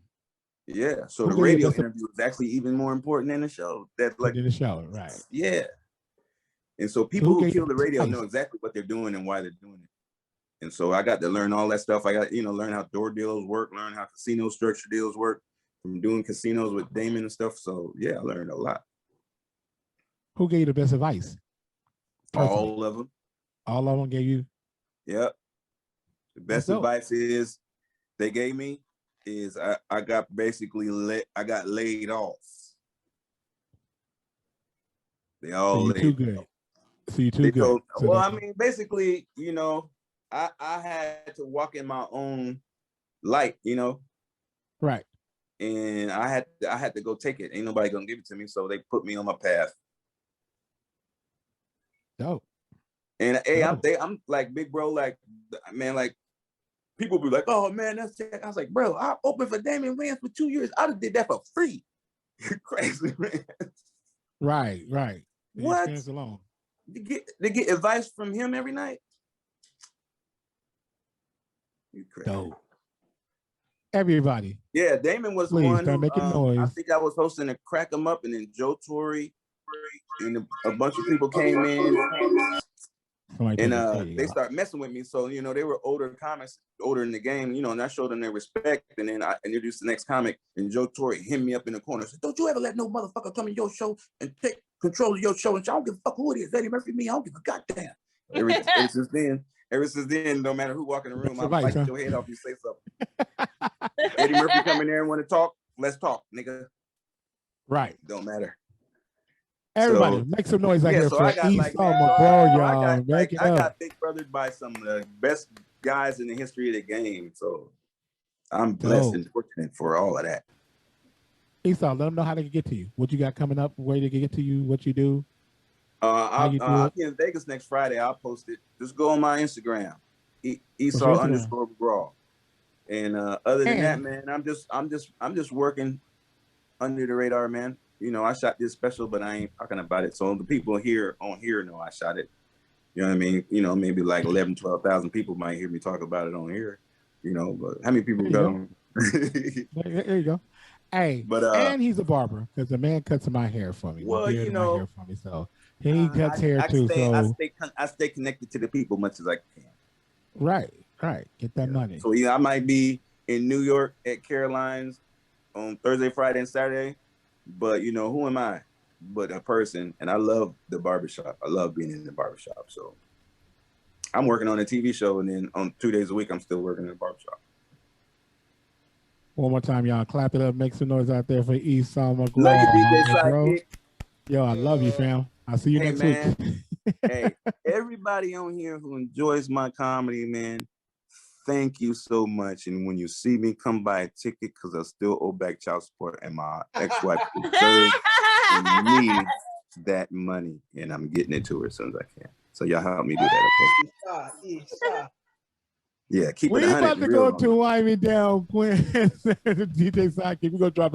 Yeah. So the radio interview is actually even more important than the show. That's like the show, right? Yeah. And so people who kill the radio know exactly what they're doing and why they're doing it. And so I got to learn all that stuff. I got, learn how door deals work, learn how casino structure deals work from doing casinos with Damon and stuff. So yeah, I learned a lot. Who gave you the best advice? All of them. All of them gave you? Yep. The best advice they gave me is I got basically I got laid off. They all laid too good. So you too good. Well, I mean, basically, I had to walk in my own light, Right. And I had to go take it. Ain't nobody gonna give it to me, so they put me on my path. Dope. And hey, I'm like big bro, like man, like people be like, oh man, that's it. I was like, bro, I opened for Damon Wayans for 2 years. I did that for free. You're crazy, man. Right. What? Alone. They get advice from him every night. You crazy. Dope. Everybody. Yeah, Damon was the one who, making noise. I think I was hosting a Crack 'em Up, and then Joe Torre and a bunch of people came in. And they started messing with me. So, they were older comics, older in the game, and I showed them their respect. And then I introduced the next comic, and Joe Torre hit me up in the corner. Said, don't you ever let no motherfucker come in your show and take control of your show. And I don't give a fuck who it is. Eddie Murphy, me, I don't give a goddamn. Ever since then, no matter who walk in the room, I'll fight your head off you say something. Eddie Murphy come in there and want to talk, let's talk, nigga. Right. Don't matter. Everybody, make some noise out here for Esau McGraw, y'all. I got big brothered by some of the best guys in the history of the game. So I'm blessed and fortunate for all of that. Esau, let them know how they can get to you. What you got coming up, where they can get to you, what you do. I'll be in Vegas next Friday. I'll post it. Just go on my Instagram, Esau_McGraw. And other than that, man, I'm just working under the radar, man. I shot this special, but I ain't talking about it. So the people here know I shot it. You know what I mean? Maybe like 11, 12,000 people might hear me talk about it on here. But how many people got on? There you go. Hey, and he's a barber because the man cuts my hair for me. Well, my hair for me, so he cuts hair too. I stay connected to the people much as I can. Right. Get that money. So I might be in New York at Caroline's on Thursday, Friday, and Saturday. But who am I but a person? And I love the barbershop. I love being in the barbershop. So I'm working on a TV show, and then on 2 days a week, I'm still working in the barbershop. One more time, y'all. Clap it up. Make some noise out there for Esau McGraw. Love you, DJ Sidekick. Yo, I love you, fam. I'll see you next week. Hey, everybody on here who enjoys my comedy, man, thank you so much. And when you see me, come buy a ticket because I still owe back child support, and my ex-wife deserves and needs that money, and I'm getting it to her as soon as I can. So y'all help me do that, okay? Yeah, keep it 100. We about to go to Wind Me Down, Quinn. DJ Sidekick. We're going to drop it.